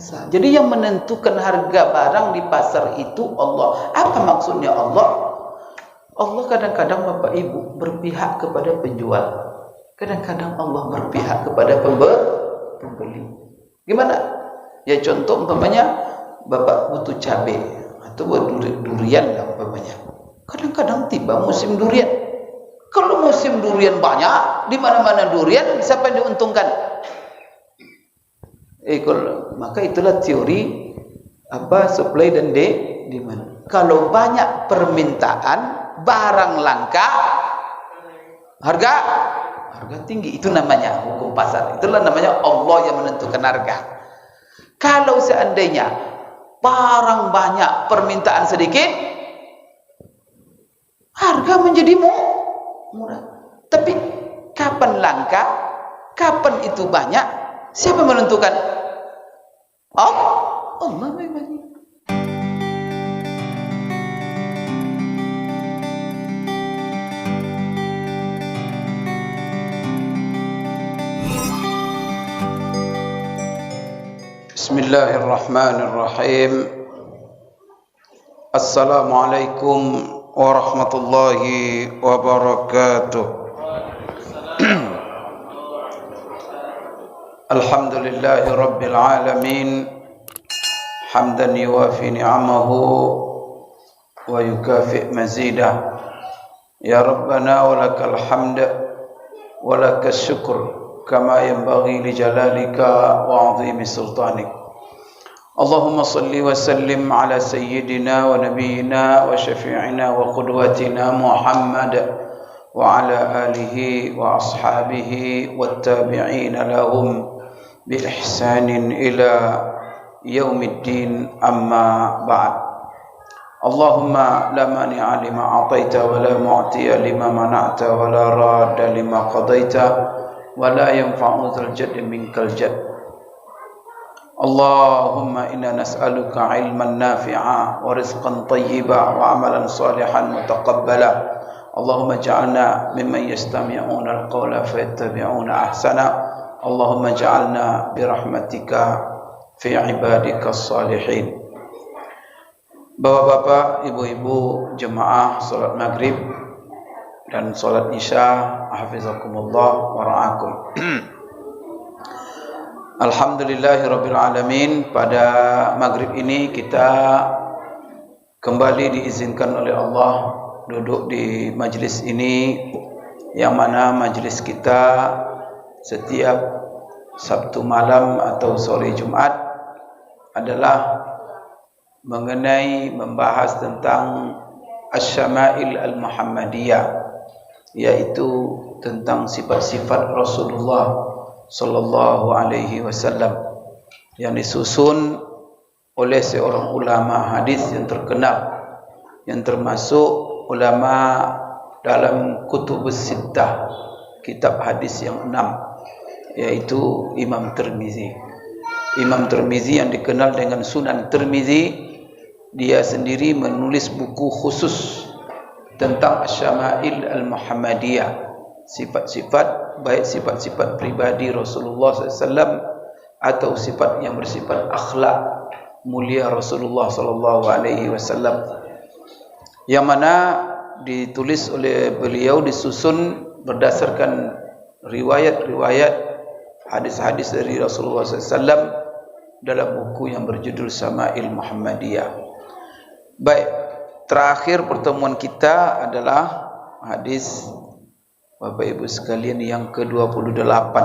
Jadi yang menentukan harga barang di pasar itu Allah. Apa maksudnya Allah? Allah kadang-kadang Bapak Ibu berpihak kepada penjual. Kadang-kadang Allah berpihak kepada pembeli. Gimana? Ya contoh umpamanya Bapak butuh cabai atau durian lah umpamanya. Kadang-kadang tiba musim durian. Kalau musim durian banyak, di mana-mana durian, siapa yang diuntungkan? Maka itulah teori supply dan demand. Kalau banyak permintaan, barang langka, harga tinggi. Itu namanya hukum pasar. Itulah namanya Allah yang menentukan harga. Kalau seandainya barang banyak, permintaan sedikit, harga menjadi murah. Tapi kapan langka, kapan itu banyak, siapa menentukan? Allah memang. Bismillahirrahmanirrahim. Assalamualaikum warahmatullahi wabarakatuh. Alhamdulillahi rabbil alamin, hamdan yuwafi ni'amahu wa yukafi' mazidah. Ya Rabbana walakal hamd walakas syukur kama yanbaghi li jalalika wa 'azimi sultanik. Allahumma salli wa sallim ala sayyidina wa nabiyyina wa syafi'ina wa qudwatina Muhammad wa ala alihi wa ashabihi wat tabi'ina lahum bi ihsanin ila yaumiddin, amma ba'd. Allahumma la mani'a lima a'taita wa la mu'tiya lima mana'ta wa la radda lima qadaita wa la yanfa'u dzal jaddi minkal jadd. Allahumma inna nas'aluka ilman nafi'a wa rizqan tayyiba wa amalan salihan mutaqabbala. Allahumma ja'alna mimman yastami'una al-qawla fayattabi'una ahsana. Allahumma ja'alna birahmatika fi ibadika salihin. Bapak-bapak, ibu-ibu, jemaah salat maghrib dan salat isya, hafizakumullah wa ra'akum. Alhamdulillahirabbil alamin. Pada maghrib ini kita kembali diizinkan oleh Allah duduk di majlis ini, yang mana majlis kita setiap Sabtu malam atau sore Jumat adalah mengenai membahas tentang Asy-Syama'il Al-Muhammadiyah, yaitu tentang sifat-sifat Rasulullah sallallahu alaihi wasallam yang disusun oleh seorang ulama hadis yang terkenal, yang termasuk ulama dalam Kutubus Sittah, kitab hadis yang 6, yaitu Imam Tirmizi. Imam Tirmizi yang dikenal dengan Sunan Tirmizi, dia sendiri menulis buku khusus tentang Asy-Syama'il Al-Muhammadiyah, sifat-sifat, baik sifat-sifat pribadi Rasulullah SAW atau sifat yang bersifat akhlak mulia Rasulullah SAW, yang mana ditulis oleh beliau, disusun berdasarkan riwayat-riwayat hadis-hadis dari Rasulullah SAW dalam buku yang berjudul Syama'il Muhammadiyah. Baik, terakhir pertemuan kita adalah hadis Bapak Ibu sekalian yang ke-28,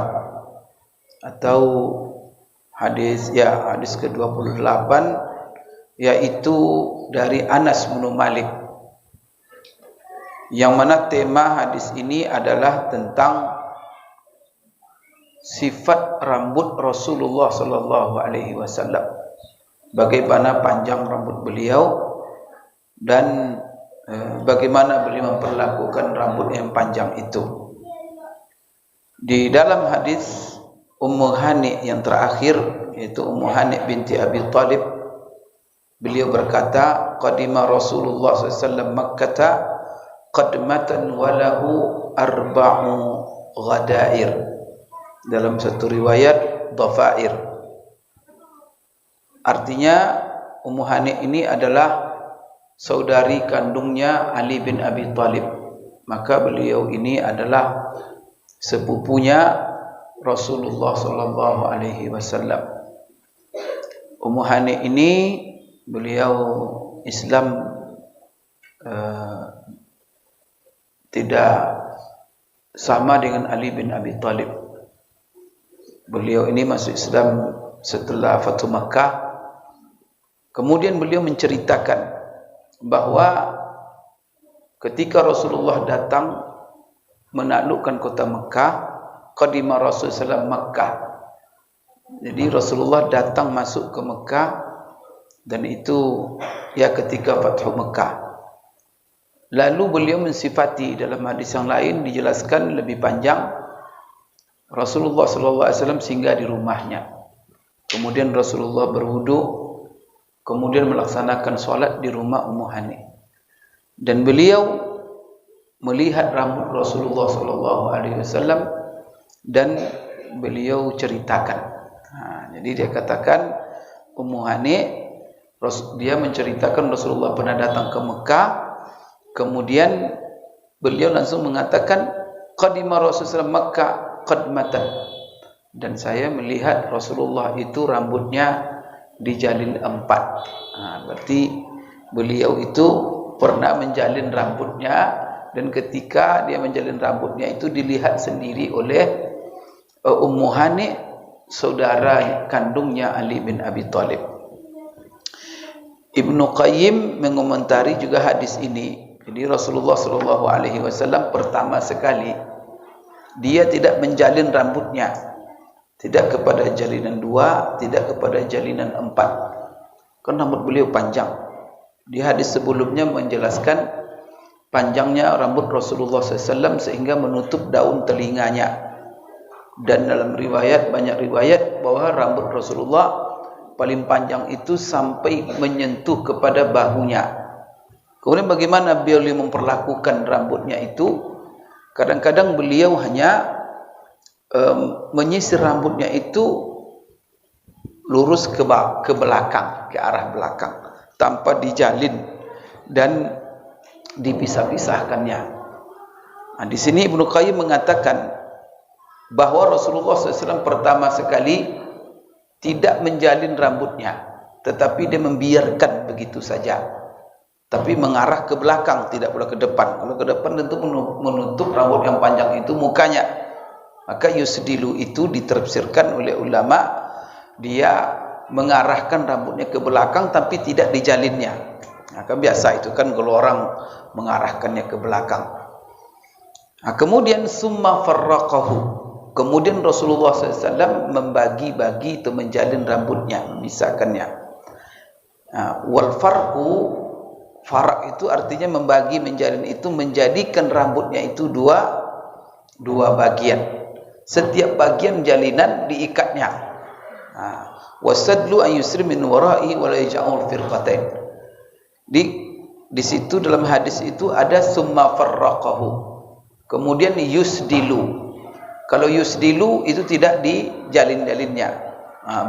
atau hadis ke-28, yaitu dari Anas bin Malik, yang mana tema hadis ini adalah tentang sifat rambut Rasulullah sallallahu alaihi wasallam, bagaimana panjang rambut beliau dan bagaimana beliau memperlakukan rambut yang panjang itu. Di dalam hadis Ummu Hani yang terakhir, yaitu Ummu Hani binti Abi Thalib, beliau berkata, qadima Rasulullah sallallahu alaihi wasallam Makkah qadmatan walahu arba'u ghadair. Dalam satu riwayat dhafair. Artinya Ummu Hani ini adalah saudari kandungnya Ali bin Abi Thalib. Maka beliau ini adalah sepupunya Rasulullah sallallahu alaihi wasallam. Ummu Hani ini beliau Islam tidak sama dengan Ali bin Abi Thalib. Beliau ini masuk Islam setelah Fathu Makkah. Kemudian beliau menceritakan bahwa ketika Rasulullah datang menaklukkan kota Mekah, qadima Rasulullah Makkah. Jadi Rasulullah datang masuk ke Mekah, dan itu ya ketika Fathu Mekah. Lalu beliau mensifati, dalam hadis yang lain dijelaskan lebih panjang, Rasulullah SAW singgah di rumahnya. Kemudian Rasulullah berwudu, kemudian melaksanakan solat di rumah Ummu Hani. Dan beliau melihat rambut Rasulullah SAW dan beliau ceritakan. Jadi dia katakan Ummu Hani, dia menceritakan Rasulullah pernah datang ke Mekah. Kemudian beliau langsung mengatakan qadima Rasulullah Makkah qadmatan, dan saya melihat Rasulullah itu rambutnya dijalin 4. Berarti beliau itu pernah menjalin rambutnya, dan ketika dia menjalin rambutnya itu dilihat sendiri oleh Ummu Hani, saudara kandungnya Ali bin Abi Thalib. Ibnu Qayyim mengomentari juga hadis ini. Jadi Rasulullah SAW pertama sekali dia tidak menjalin rambutnya, tidak kepada jalinan 2, tidak kepada jalinan 4. Karena rambut beliau panjang. Di hadis sebelumnya menjelaskan panjangnya rambut Rasulullah SAW sehingga menutup daun telinganya. Dan dalam riwayat, banyak riwayat bahwa rambut Rasulullah paling panjang itu sampai menyentuh kepada bahunya. Kemudian bagaimana beliau memperlakukan rambutnya itu? Kadang-kadang beliau hanya menyisir rambutnya itu lurus ke belakang, ke arah belakang, tanpa dijalin dan dipisah-pisahkannya. Di sini Ibnu Qayyim mengatakan bahwa Rasulullah SAW pertama sekali tidak menjalin rambutnya, tetapi dia membiarkan begitu saja. Tapi mengarah ke belakang, tidak pula ke depan. Kalau ke depan tentu menutup rambut yang panjang itu mukanya. Maka yusdilu itu ditafsirkan oleh ulama, dia mengarahkan rambutnya ke belakang tapi tidak dijalinnya. Kan biasa itu kan kalau orang mengarahkannya ke belakang. Kemudian summa farraqahu. Kemudian Rasulullah SAW membagi-bagi itu, menjalin rambutnya, memisahkannya. Wal farqu, farak itu artinya membagi, menjalin itu, menjadikan rambutnya itu dua bagian. Setiap bagian jalinan diikatnya. Wasadlu an yusri min wara'i wa la yaj'al firqatain. Di situ dalam hadis itu ada summa farraqahu. Kemudian yusdilu. Kalau yusdilu itu tidak dijalin-jalinnya.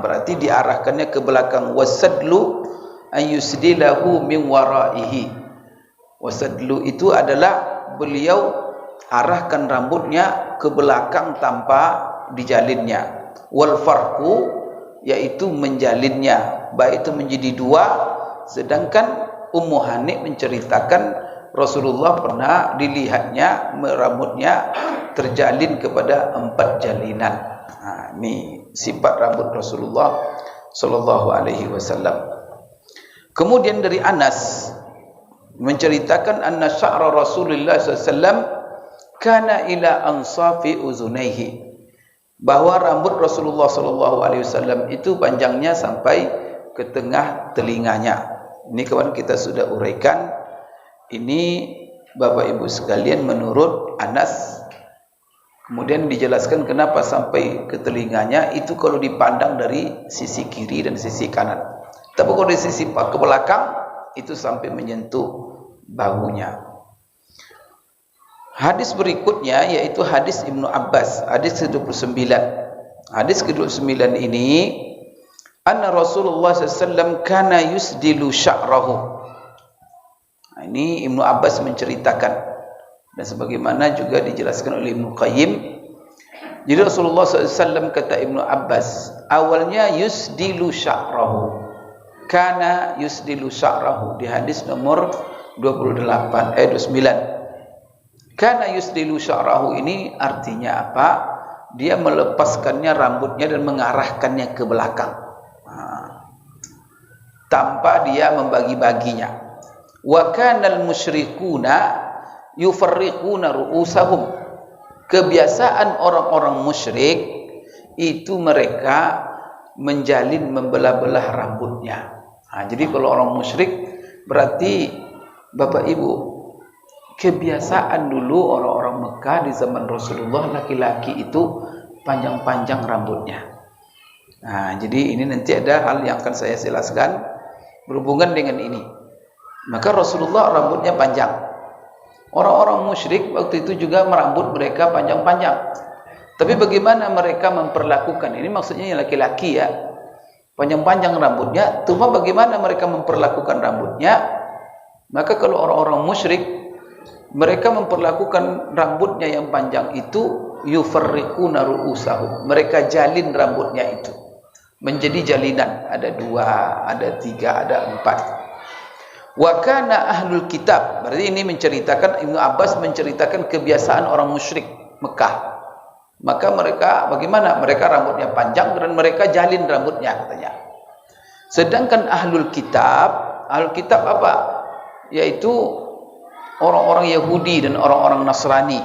Berarti diarahkannya ke belakang. Wasadlu an yusdilahu min waraihi. Wasadlu itu adalah beliau arahkan rambutnya ke belakang tanpa dijalinnya. Wal farqu, yaitu menjalinnya, baik itu menjadi 2. Sedangkan Ummu Hani menceritakan Rasulullah pernah dilihatnya rambutnya terjalin kepada 4 jalinan. Ini sifat rambut Rasulullah sallallahu alaihi wasallam. Kemudian dari Anas menceritakan anna sya'ra Rasulullah SAW kana ila ansafi uzunaihi, bahwa rambut Rasulullah SAW itu panjangnya sampai ke tengah telinganya. Ini kawan kita sudah uraikan. Ini Bapak Ibu sekalian menurut Anas. Kemudian dijelaskan kenapa sampai ke telinganya, itu kalau dipandang dari sisi kiri dan sisi kanan. Tapi kalau dari sisi ke belakang itu sampai menyentuh bahunya. Hadis berikutnya yaitu hadis Ibnu Abbas, hadis ke-29. Hadis ke-29 ini anna Rasulullah SAW kana yusdilu sya'rahu. Nah, ini Ibnu Abbas menceritakan, dan sebagaimana juga dijelaskan oleh Ibnu Qayyim. Jadi Rasulullah SAW, kata Ibnu Abbas, awalnya yusdilu sya'rahu, kana yusdilu sya'rahu, di hadis nomor 29. Kana yusdilu sya'rahu ini artinya apa? Dia melepaskannya rambutnya dan mengarahkannya ke belakang, tanpa dia membagi-baginya. Wa kanal musyrikuna yufarriquna ru'usahum. Kebiasaan orang-orang musyrik itu mereka menjalin, membelah-belah rambutnya. Jadi kalau orang musyrik berarti Bapak Ibu, kebiasaan dulu orang-orang Mekah di zaman Rasulullah, laki-laki itu panjang-panjang rambutnya. Jadi ini nanti ada hal yang akan saya jelaskan berhubungan dengan ini. Maka Rasulullah rambutnya panjang. Orang-orang musyrik waktu itu juga merambut mereka panjang-panjang. Tapi bagaimana mereka memperlakukan ini? Maksudnya yang laki-laki ya, panjang-panjang rambutnya. Cuma bagaimana mereka memperlakukan rambutnya? Maka kalau orang-orang musyrik, mereka memperlakukan rambutnya yang panjang itu yufarriquna ru'usahum. Mereka jalin rambutnya itu menjadi jalinan, ada 2, ada 3, ada 4. Wa kana ahlul kitab, berarti ini menceritakan, Ibnu Abbas menceritakan kebiasaan orang musyrik Mekah. Maka mereka bagaimana? Mereka rambutnya panjang dan mereka jalin rambutnya katanya. Sedangkan ahlul kitab apa? Yaitu orang-orang Yahudi dan orang-orang Nasrani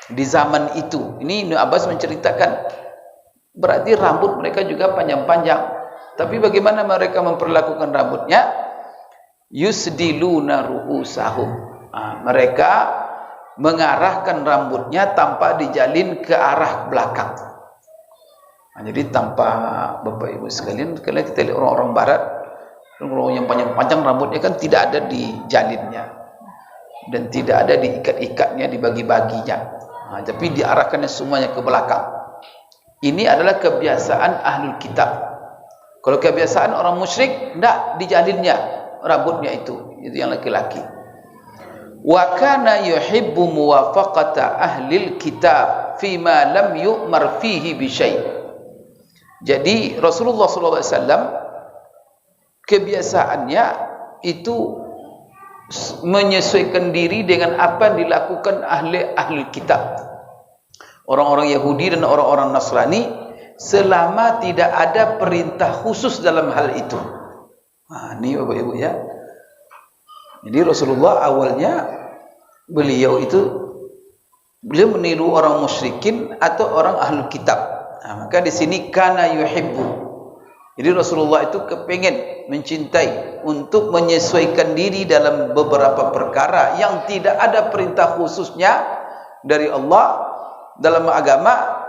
di zaman itu. Ini Ibnu Abbas menceritakan, berarti rambut mereka juga panjang-panjang. Tapi bagaimana mereka memperlakukan rambutnya? Yusdiluna ru'usahum. Mereka mengarahkan rambutnya tanpa dijalin ke arah belakang. Jadi tanpa, Bapak Ibu sekalian, kalau kita lihat orang-orang barat, orang yang panjang-panjang rambutnya kan tidak ada dijalinnya dan tidak ada diikat-ikatnya, dibagi-baginya, tapi diarahkannya semuanya ke belakang. Ini adalah kebiasaan ahlul kitab. Kalau kebiasaan orang musyrik, tidak dijalinnya rambutnya itu yang laki-laki. Wa kana yuhibbu muwafaqata ahlil kitab fima lam yu'mar fihi bi syai'. Jadi Rasulullah SAW kebiasaannya itu menyesuaikan diri dengan apa yang dilakukan ahli kitab, orang-orang Yahudi dan orang-orang Nasrani, selama tidak ada perintah khusus dalam hal itu. Ini Bapak Ibu ya. Jadi Rasulullah awalnya beliau meniru orang musyrikin atau orang ahlul kitab. Maka di sini kana yuhibbu. Jadi Rasulullah itu kepingin, mencintai untuk menyesuaikan diri dalam beberapa perkara yang tidak ada perintah khususnya dari Allah dalam agama.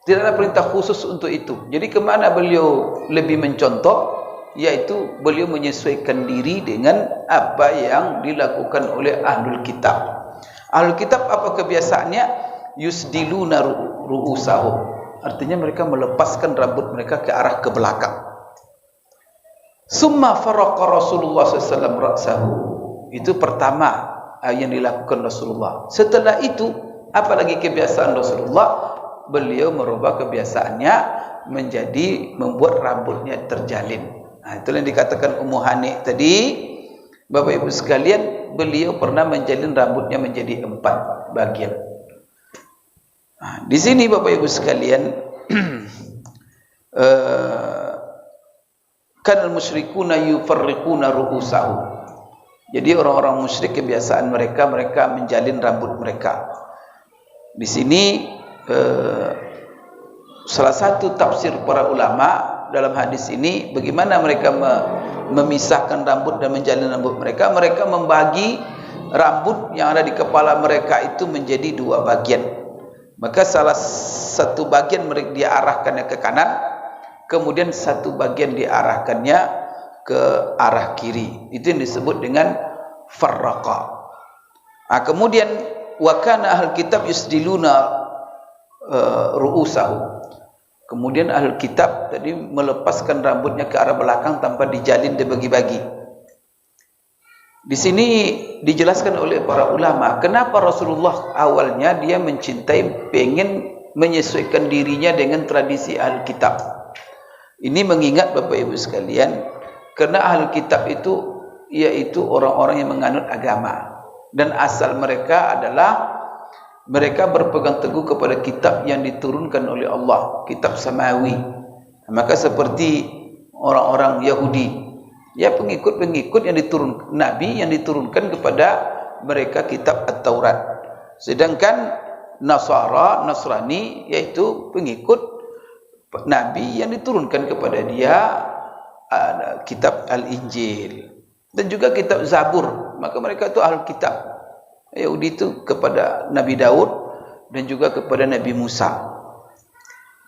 Tidak ada perintah khusus untuk itu. Jadi kemana beliau lebih mencontoh? Yaitu beliau menyesuaikan diri dengan apa yang dilakukan oleh ahlul kitab. Ahlul kitab apa kebiasaannya? Yusdiluna ru'usahum. Artinya mereka melepaskan rambut mereka ke arah ke belakang. Summa faraqa Rasulullah SAW ra'sahu. Itu pertama yang dilakukan Rasulullah. Setelah itu, apalagi kebiasaan Rasulullah? Beliau merubah kebiasaannya menjadi membuat rambutnya terjalin. Itulah yang dikatakan Ummu Hani tadi, Bapak Ibu sekalian, beliau pernah menjalin rambutnya menjadi 4 bagian. Di sini Bapak Ibu sekalian, kanal musyrikuna yufarriquna ru'usahum. Jadi orang-orang musyrik kebiasaan mereka menjalin rambut mereka. Di sini salah satu tafsir para ulama dalam hadis ini, bagaimana mereka memisahkan rambut dan menjalin rambut mereka. Mereka membagi rambut yang ada di kepala mereka itu menjadi 2 bagian. Maka salah satu bagian mereka diarahkannya ke kanan, kemudian satu bagian diarahkannya ke arah kiri. Itu yang disebut dengan farraqa. Kemudian wa kana ahlul kitab yusdiluna ru'usahum. Kemudian Ahlul Kitab tadi melepaskan rambutnya ke arah belakang tanpa dijalin, dibagi-bagi. Di sini dijelaskan oleh para ulama kenapa Rasulullah awalnya dia mencintai, pengen menyesuaikan dirinya dengan tradisi Ahlul Kitab. Ini mengingat Bapak Ibu sekalian, karena Ahlul Kitab itu yaitu orang-orang yang menganut agama, dan asal mereka adalah mereka berpegang teguh kepada kitab yang diturunkan oleh Allah, kitab samawi. Maka seperti orang-orang Yahudi, ya pengikut-pengikut yang diturunkan Nabi yang diturunkan kepada mereka kitab At-Taurat. Sedangkan Nasrani yaitu pengikut Nabi yang diturunkan kepada dia kitab Al-Injil dan juga kitab Zabur. Maka mereka itu Ahlul Kitab. Yahudi itu kepada Nabi Daud dan juga kepada Nabi Musa.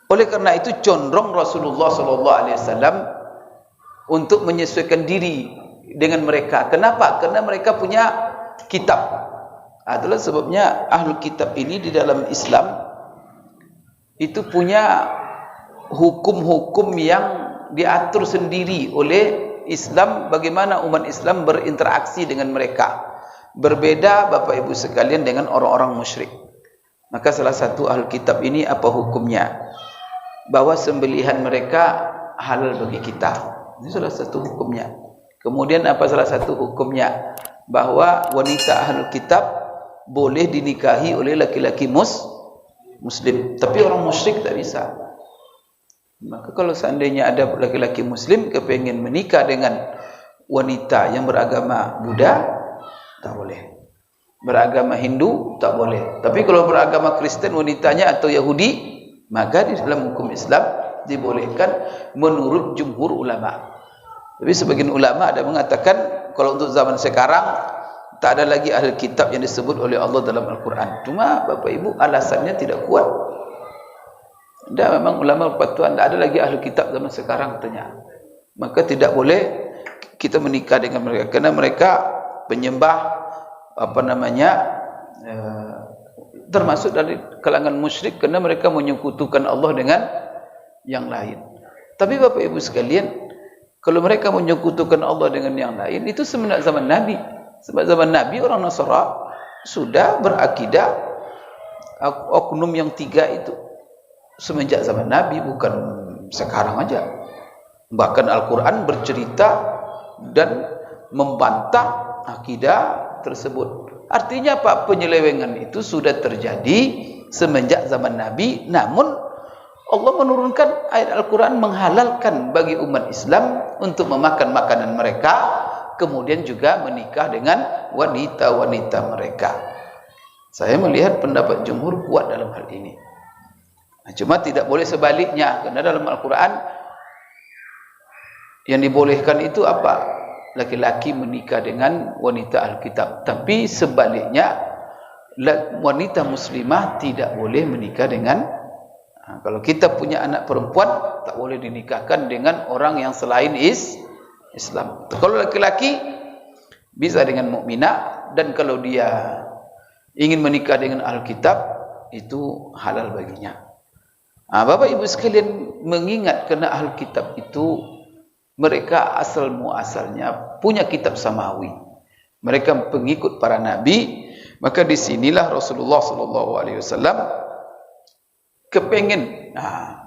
Oleh karena itu condong Rasulullah SAW untuk menyesuaikan diri dengan mereka. Kenapa? Karena mereka punya kitab. Adalah sebabnya Ahlul Kitab ini di dalam Islam itu punya hukum-hukum yang diatur sendiri oleh Islam, bagaimana umat Islam berinteraksi dengan mereka. Berbeda Bapak Ibu sekalian dengan orang-orang musyrik. Maka salah satu Ahlul Kitab ini apa hukumnya? Bahwa sembelihan mereka halal bagi kita. Ini salah satu hukumnya. Kemudian apa salah satu hukumnya? Bahwa wanita Ahlul Kitab boleh dinikahi oleh laki-laki Muslim. Tapi orang musyrik tak bisa. Maka kalau seandainya ada laki-laki Muslim kepengen menikah dengan wanita yang beragama Buddha, tak boleh. Beragama Hindu tak boleh. Tapi kalau beragama Kristen wanitanya atau Yahudi, maka di dalam hukum Islam dibolehkan menurut jumhur ulama. Tapi sebagian ulama ada mengatakan kalau untuk zaman sekarang tak ada lagi ahli kitab yang disebut oleh Allah dalam Al-Quran. Cuma Bapak Ibu alasannya tidak kuat. Dan memang ulama berpatuan tak ada lagi ahli kitab zaman sekarang katanya. Maka tidak boleh kita menikah dengan mereka karena mereka penyembah termasuk dari kalangan musyrik karena mereka menyekutukan Allah dengan yang lain. Tapi Bapak Ibu sekalian, kalau mereka menyekutukan Allah dengan yang lain itu semenjak zaman Nabi. Sebab zaman Nabi orang Nasara sudah berakidah oknum yang tiga itu semenjak zaman Nabi, bukan sekarang aja. Bahkan Al-Quran bercerita dan membantah akidah tersebut. Artinya apa? Penyelewengan itu sudah terjadi semenjak zaman Nabi, namun Allah menurunkan ayat Al-Quran menghalalkan bagi umat Islam untuk memakan makanan mereka, kemudian juga menikah dengan wanita-wanita mereka. Saya melihat pendapat jumhur kuat dalam hal ini. Cuma tidak boleh sebaliknya, karena dalam Al-Quran yang dibolehkan itu apa? Laki-laki menikah dengan wanita Alkitab. Tapi sebaliknya, wanita muslimah tidak boleh menikah dengan, kalau kita punya anak perempuan, tak boleh dinikahkan dengan orang yang selain Islam. Kalau laki-laki, bisa dengan mukminah, dan kalau dia ingin menikah dengan Alkitab, itu halal baginya. Bapak Ibu sekalian, mengingat kerana Alkitab itu mereka asal muasalnya punya kitab samawi. Mereka pengikut para nabi, maka disinilah Rasulullah SAW kepengen.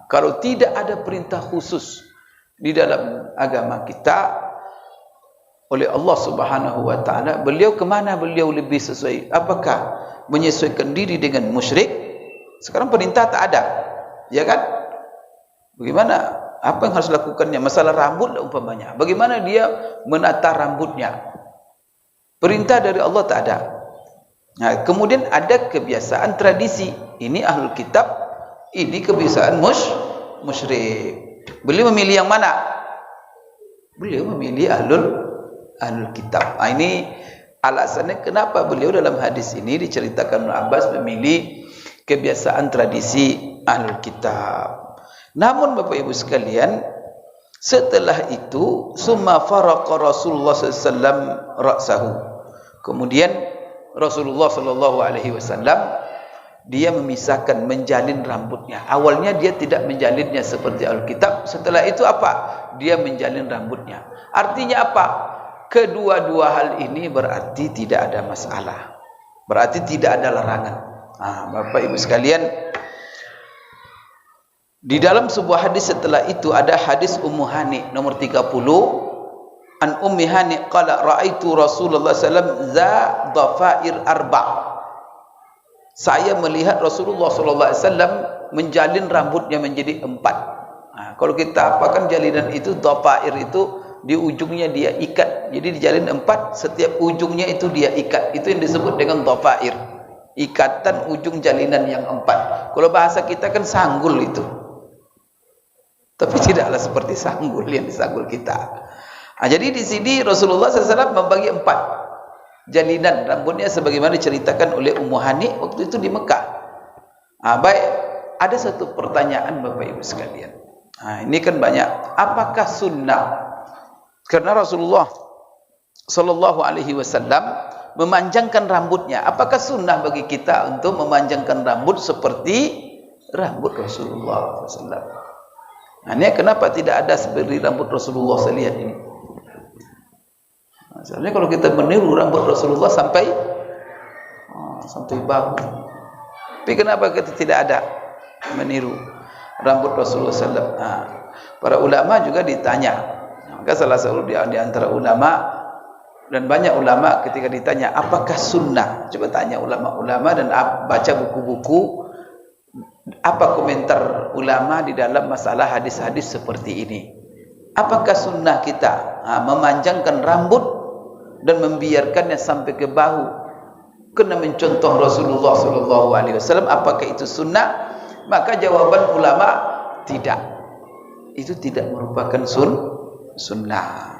Kalau tidak ada perintah khusus di dalam agama kita oleh Allah Subhanahu Wa Taala, beliau kemana beliau lebih sesuai? Apakah menyesuaikan diri dengan musyrik? Sekarang perintah tak ada, ya kan? Bagaimana? Apa yang harus dilakukannya? Masalah rambut umpamanya. Bagaimana dia menata rambutnya? Perintah dari Allah tak ada. Kemudian ada kebiasaan tradisi. Ini Ahlul Kitab, ini kebiasaan musyrik. Beliau memilih yang mana? Beliau memilih Ahlul Kitab. Ini alasannya kenapa beliau dalam hadis ini diceritakan Abbas memilih kebiasaan tradisi Ahlul Kitab. Namun Bapak Ibu sekalian, setelah itu summa faraqa Rasulullah SAW ra'sahu. Kemudian Rasulullah SAW dia memisahkan, menjalin rambutnya. Awalnya dia tidak menjalinnya seperti Alkitab. Setelah itu apa? Dia menjalin rambutnya. Artinya apa? Kedua-dua hal ini berarti tidak ada masalah. Berarti tidak ada larangan. Bapak Ibu sekalian, di dalam sebuah hadis setelah itu ada hadis Ummu Hani nomor 30. An Ummi Hani qala ra'aitu Rasulullah sallallahu alaihi wasallam za dhafair arba'. Saya melihat Rasulullah sallallahu alaihi wasallam menjalin rambutnya menjadi 4. Kalau kita apakan jalinan itu, dhafair itu di ujungnya dia ikat. Jadi dijalin 4, setiap ujungnya itu dia ikat. Itu yang disebut dengan dhafair. Ikatan ujung jalinan yang 4. Kalau bahasa kita kan sanggul itu. Tapi tidaklah seperti sanggul yang disanggul kita. Jadi di sini Rasulullah SAW membagi 4 jalinan rambutnya sebagaimana diceritakan oleh Ummu Hani waktu itu di Mekah. Baik, ada satu pertanyaan Bapak Ibu sekalian. Ini kan banyak. Apakah sunnah? Karena Rasulullah sallallahu alaihi wasallam memanjangkan rambutnya. Apakah sunnah bagi kita untuk memanjangkan rambut seperti rambut Rasulullah SAW? Ini kenapa tidak ada seperti rambut Rasulullah? Saya lihat ini. Sebenarnya kalau kita meniru rambut Rasulullah sampai bahu. Tapi kenapa kita tidak ada meniru rambut Rasulullah SAW? Para ulama juga ditanya. Maka salah satu di antara ulama, dan banyak ulama ketika ditanya apakah sunnah, coba tanya ulama-ulama dan baca buku-buku, apa komentar ulama di dalam masalah hadis-hadis seperti ini. Apakah sunnah kita memanjangkan rambut dan membiarkannya sampai ke bahu kena mencontoh Rasulullah SAW? Apakah itu sunnah? Maka jawaban ulama, tidak. Itu tidak merupakan sunnah.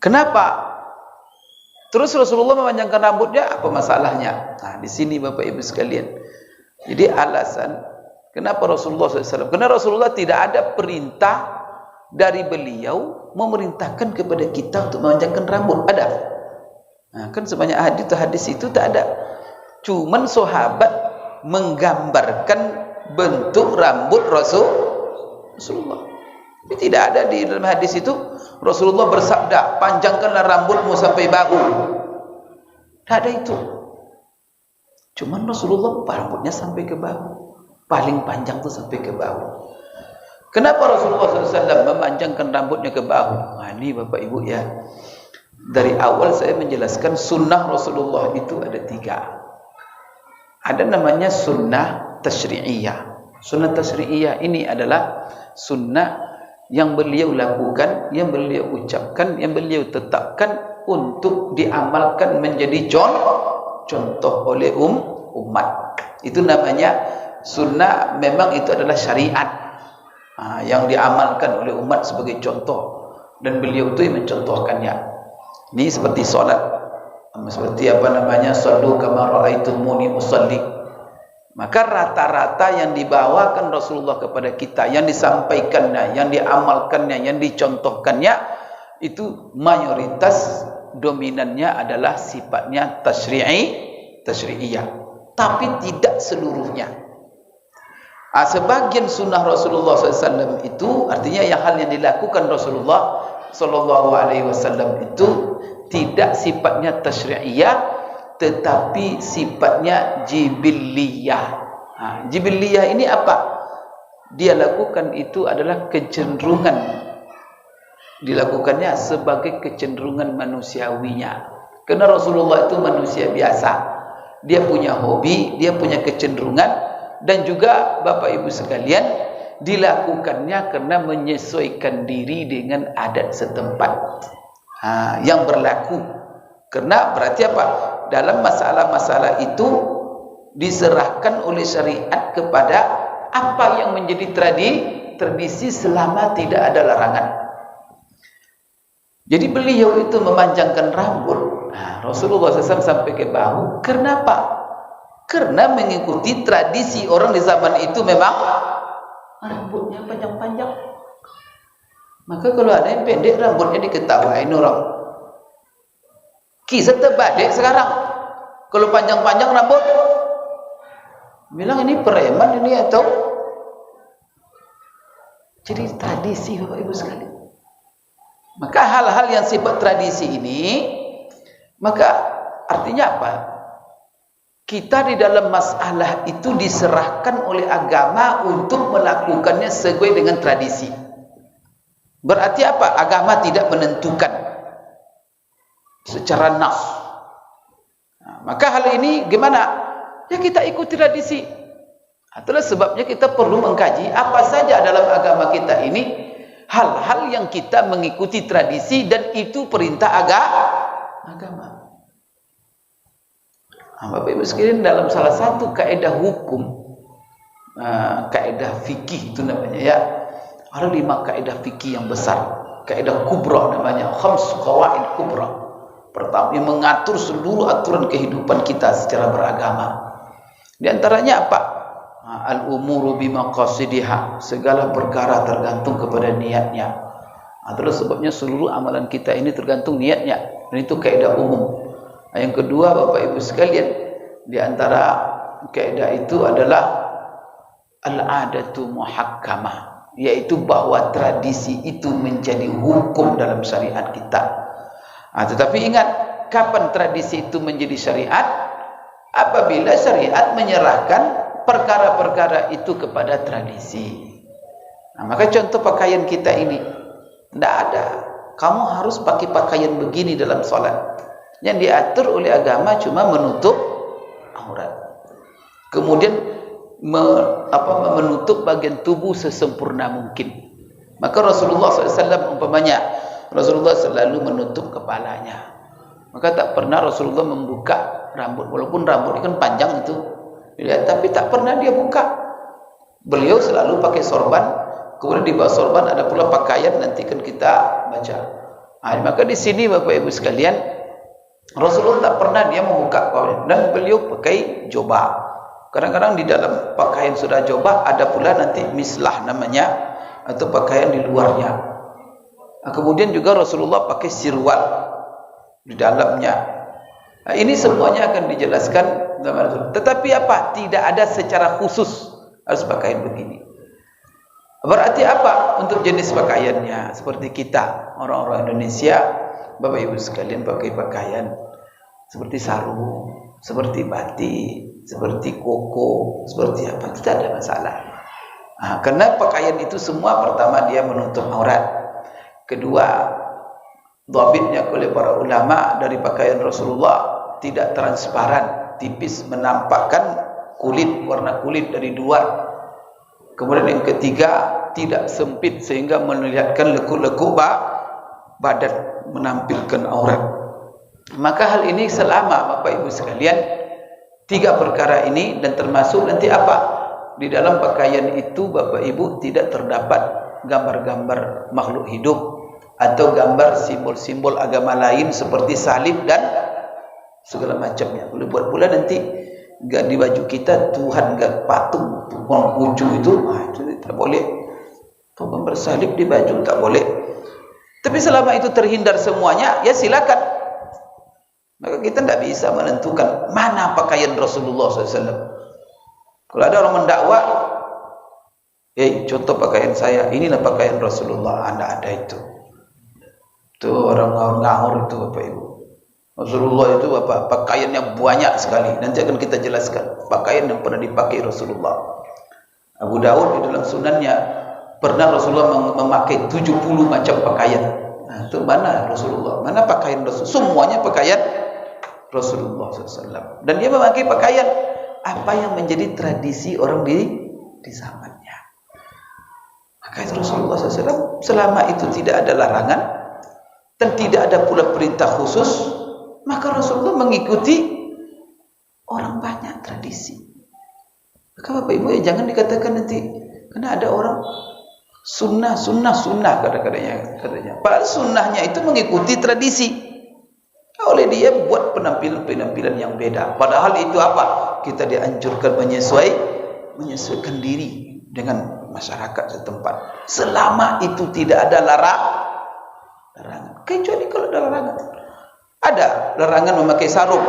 Kenapa? Terus Rasulullah memanjangkan rambutnya, apa masalahnya? Di sini Bapak Ibu sekalian. Jadi alasan kenapa Rasulullah SAW? Karena Rasulullah tidak ada perintah dari beliau memerintahkan kepada kita untuk memanjangkan rambut. Ada? Kan sebanyak hadis itu tak ada. Cuman sahabat menggambarkan bentuk rambut Rasulullah. Tapi tidak ada di dalam hadis itu Rasulullah bersabda, panjangkanlah rambutmu sampai bahu. Tak ada itu. Cuman Rasulullah rambutnya sampai ke bahu. Paling panjang itu sampai ke bahu. Kenapa Rasulullah SAW memanjangkan rambutnya ke bahu? Ini Bapak Ibu ya, dari awal saya menjelaskan sunnah Rasulullah itu ada 3. Ada namanya sunnah tasyri'iyah. Sunnah tasyri'iyah ini adalah sunnah yang beliau lakukan, yang beliau ucapkan, yang beliau tetapkan untuk diamalkan menjadi contoh oleh umat. Itu namanya sunnah. Memang itu adalah syariat yang diamalkan oleh umat sebagai contoh, dan beliau itu yang mencontohkannya. Ini seperti solat, seperti sallu kama ra'aitumuni usalli. Maka rata-rata yang dibawakan Rasulullah kepada kita, yang disampaikannya, yang diamalkannya, yang dicontohkannya, itu mayoritas dominannya adalah sifatnya tasyri'iyah, tapi tidak seluruhnya. Sebagian sunnah Rasulullah SAW itu artinya hal yang dilakukan Rasulullah SAW itu tidak sifatnya tasyri'iyah, tetapi sifatnya jibiliyah. Jibiliyah ini apa? Dia lakukan itu adalah kecenderungan, dilakukannya sebagai kecenderungan manusiawinya. Karena Rasulullah itu manusia biasa, dia punya hobi, dia punya kecenderungan. Dan juga Bapak Ibu sekalian, dilakukannya karena menyesuaikan diri dengan adat setempat yang berlaku. Karena berarti apa? Dalam masalah-masalah itu diserahkan oleh syariat kepada apa yang menjadi tradisi selama tidak ada larangan. Jadi beliau itu memanjangkan rambut Rasulullah SAW sampai ke bahu. Kenapa? Karena mengikuti tradisi orang di zaman itu, memang rambutnya panjang-panjang. Maka kalau ada yang pendek rambutnya diketawain orang. Kisah terbalik sekarang. Kalau panjang-panjang rambut Bilang ini preman ini atau jadi tradisi Bapak Ibu sekalian. Maka hal-hal yang sifat tradisi ini, maka artinya apa? Kita di dalam masalah itu diserahkan oleh agama untuk melakukannya sesuai dengan tradisi. Berarti apa? Agama tidak menentukan secara nas. Nah, maka hal ini gimana? Ya kita ikuti tradisi. Itulah sebabnya kita perlu mengkaji apa saja dalam agama kita ini hal-hal yang kita mengikuti tradisi dan itu perintah agama. Nah, Bapak Ibu sekalian, dalam salah satu kaidah hukum, kaidah fikih itu namanya ya. Ada 5 kaidah fikih yang besar. Kaidah kubra namanya, khams qawaid kubra. Pertama, yang mengatur seluruh aturan kehidupan kita secara beragama. Di antaranya apa? Al-umuru bimaqasidiha, segala perkara tergantung kepada niatnya. Itulah sebabnya seluruh amalan kita ini tergantung niatnya. Dan itu kaidah umum. Yang kedua Bapak Ibu sekalian, di antara kaidah itu adalah al-adatu muhakkamah, yaitu bahwa tradisi itu menjadi hukum dalam syariat kita. Tetapi ingat, kapan tradisi itu menjadi syariat? Apabila syariat menyerahkan perkara-perkara itu kepada tradisi. Maka contoh pakaian kita ini, tidak ada kamu harus pakai pakaian begini dalam sholat. Yang diatur oleh agama cuma menutup aurat. Kemudian menutup bagian tubuh sesempurna mungkin. Maka Rasulullah SAW umpamanya, Rasulullah selalu menutup kepalanya. Maka tak pernah Rasulullah membuka rambut. Walaupun rambut kan panjang itu, ya, tapi tak pernah dia buka. Beliau selalu pakai sorban. Kemudian di bawah sorban ada pula pakaian, nanti kan kita baca. Maka di sini Bapak Ibu sekalian, Rasulullah tak pernah dia membuka kain, dan beliau pakai jubah. Kadang-kadang di dalam pakaian sudah jubah ada pula nanti mislah namanya, atau pakaian di luarnya. Kemudian juga Rasulullah pakai sirwal di dalamnya. Ini semuanya akan dijelaskan dalam Rasul. Tetapi apa? Tidak ada secara khusus harus pakaian begini. Berarti apa? Untuk jenis pakaiannya seperti kita orang-orang Indonesia, Bapak Ibu sekalian, pakai pakaian seperti sarung, seperti batik, seperti koko, seperti apa, tidak ada masalah. Karena pakaian itu semua pertama dia menutup aurat. Kedua, dhabitnya oleh para ulama dari pakaian Rasulullah tidak transparan, tipis, menampakkan kulit, warna kulit dari luar. Kemudian yang ketiga, tidak sempit sehingga melihatkan lekuk-lekuk badan, menampilkan aurat. Maka hal ini selama Bapak Ibu sekalian 3 perkara ini, dan termasuk nanti apa? Di dalam pakaian itu Bapak Ibu tidak terdapat gambar-gambar makhluk hidup atau gambar simbol-simbol agama lain seperti salib dan segala macamnya. Boleh buat pula nanti di baju kita Tuhan gak patung, tukang kucu itu tak boleh. Gambar salib di baju tak boleh. Tapi selama itu terhindar semuanya, ya silakan. Maka kita tidak bisa menentukan mana pakaian Rasulullah SAW. Kalau ada orang mendakwa, contoh pakaian saya, inilah pakaian Rasulullah, Anda ada itu. Itu orang ngawur itu Bapak Ibu. Rasulullah itu apa? Pakaiannya banyak sekali. Nanti akan kita jelaskan pakaian yang pernah dipakai Rasulullah. Abu Daud di dalam sunannya pernah Rasulullah memakai 70 macam pakaian. Itu mana Rasulullah? Mana pakaian Rasulullah? Semuanya pakaian Rasulullah SAW. Dan dia memakai pakaian apa yang menjadi tradisi orang di zamannya. Maka Rasulullah SAW selama itu tidak ada larangan dan tidak ada pula perintah khusus, maka Rasulullah mengikuti orang banyak tradisi. Maka Bapak Ibu jangan dikatakan nanti, karena ada orang sunnah katanya. Padahal sunnahnya itu mengikuti tradisi. Oleh dia buat penampilan yang beda. Padahal itu apa? Kita dianjurkan menyesuaikan diri dengan masyarakat setempat. Selama itu tidak ada larangan. Kecuali kalau ada larangan. Ada larangan memakai sarung.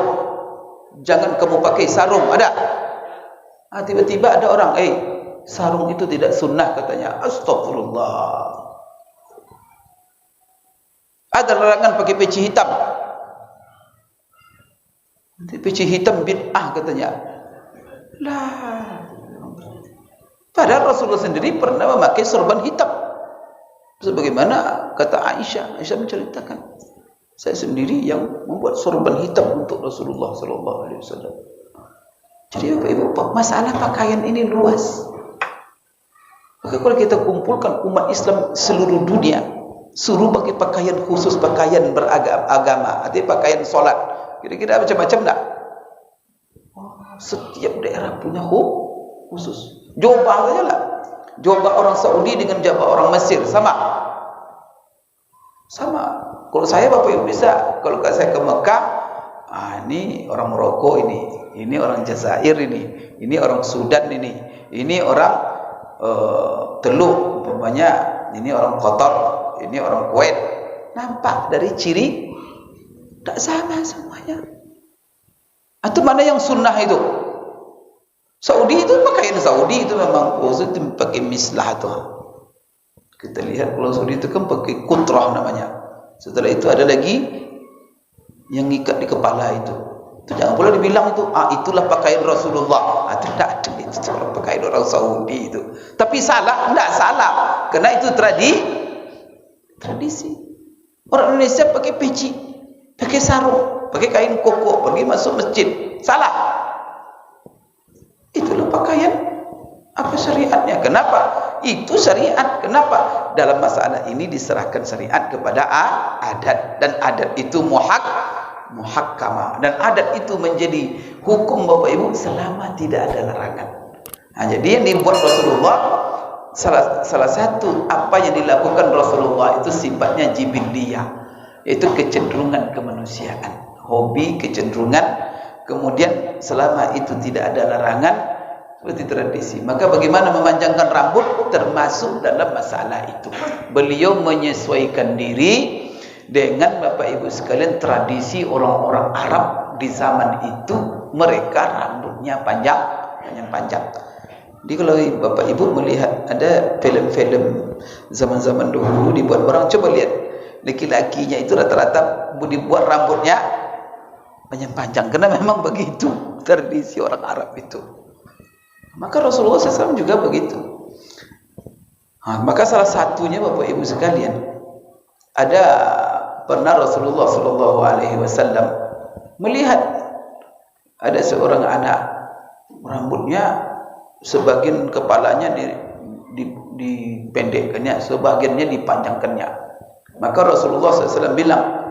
Jangan kamu pakai sarung. Ada. Tiba-tiba ada orang, sarung itu tidak sunnah katanya. Astagfirullah. Ada larangan pakai peci hitam. Peci hitam bid'ah katanya. Lah. Padahal Rasulullah sendiri pernah memakai sorban hitam. Sebagaimana kata Aisyah menceritakan, saya sendiri yang membuat sorban hitam untuk Rasulullah sallallahu alaihi wasallam. Jadi Bapak Ibu, masalah pakaian ini luas. Maka kalau kita kumpulkan umat Islam seluruh dunia, suruh pakai pakaian khusus, pakaian beragama, artinya pakaian solat, kira-kira macam-macam tak? Setiap daerah punya khusus. Jubah saja lah. Jubah orang Saudi dengan jubah orang Mesir sama. Kalau saya Bapak Ibu bisa, kalau saya ke Mekah, ini orang Maroko ini orang Jazair ini orang Sudan ini orang Teluk umpamanya, ini orang Qatar, ini orang Kuwait. Nampak dari ciri tak sama semuanya. Atau mana yang sunnah itu? Saudi itu pakaian Saudi itu memang khusus pakai mislah tu. Kita lihat kalau Saudi itu kan pakai kutrah namanya. Setelah itu ada lagi yang ikat di kepala itu. Itu jangan pula dibilang itu, itulah pakaian Rasulullah. Tidak ada itu pakaian orang Saudi itu. Tapi salah? Tidak salah. Karena itu tradisi. Orang Indonesia pakai peci, pakai sarung, pakai kain koko, pergi masuk masjid. Salah. Itulah pakaian apa syariatnya. Kenapa? Itu syariat. Kenapa? Dalam masalah ini diserahkan syariat kepada adat, dan adat itu muhakkamah, dan adat itu menjadi hukum Bapak Ibu selama tidak ada larangan. Jadi yang dibuat Rasulullah, salah satu apa yang dilakukan Rasulullah itu sifatnya jibiliyah, yaitu kecenderungan kemanusiaan, hobi, kecenderungan. Kemudian selama itu tidak ada larangan, seperti tradisi. Maka bagaimana memanjangkan rambut termasuk dalam masalah itu. Beliau menyesuaikan diri dengan Bapak Ibu sekalian tradisi orang-orang Arab di zaman itu, mereka rambutnya panjang. Jadi kalau Bapak Ibu melihat ada film-film zaman-zaman dulu dibuat orang, coba lihat laki-lakinya itu rata-rata dibuat rambutnya panjang, karena memang begitu tradisi orang Arab itu. Maka Rasulullah SAW juga begitu. Maka salah satunya Bapak Ibu sekalian, ada pernah Rasulullah SAW melihat ada seorang anak, rambutnya sebagian kepalanya dipendekkannya, sebagiannya dipanjangkannya. Maka Rasulullah SAW bilang,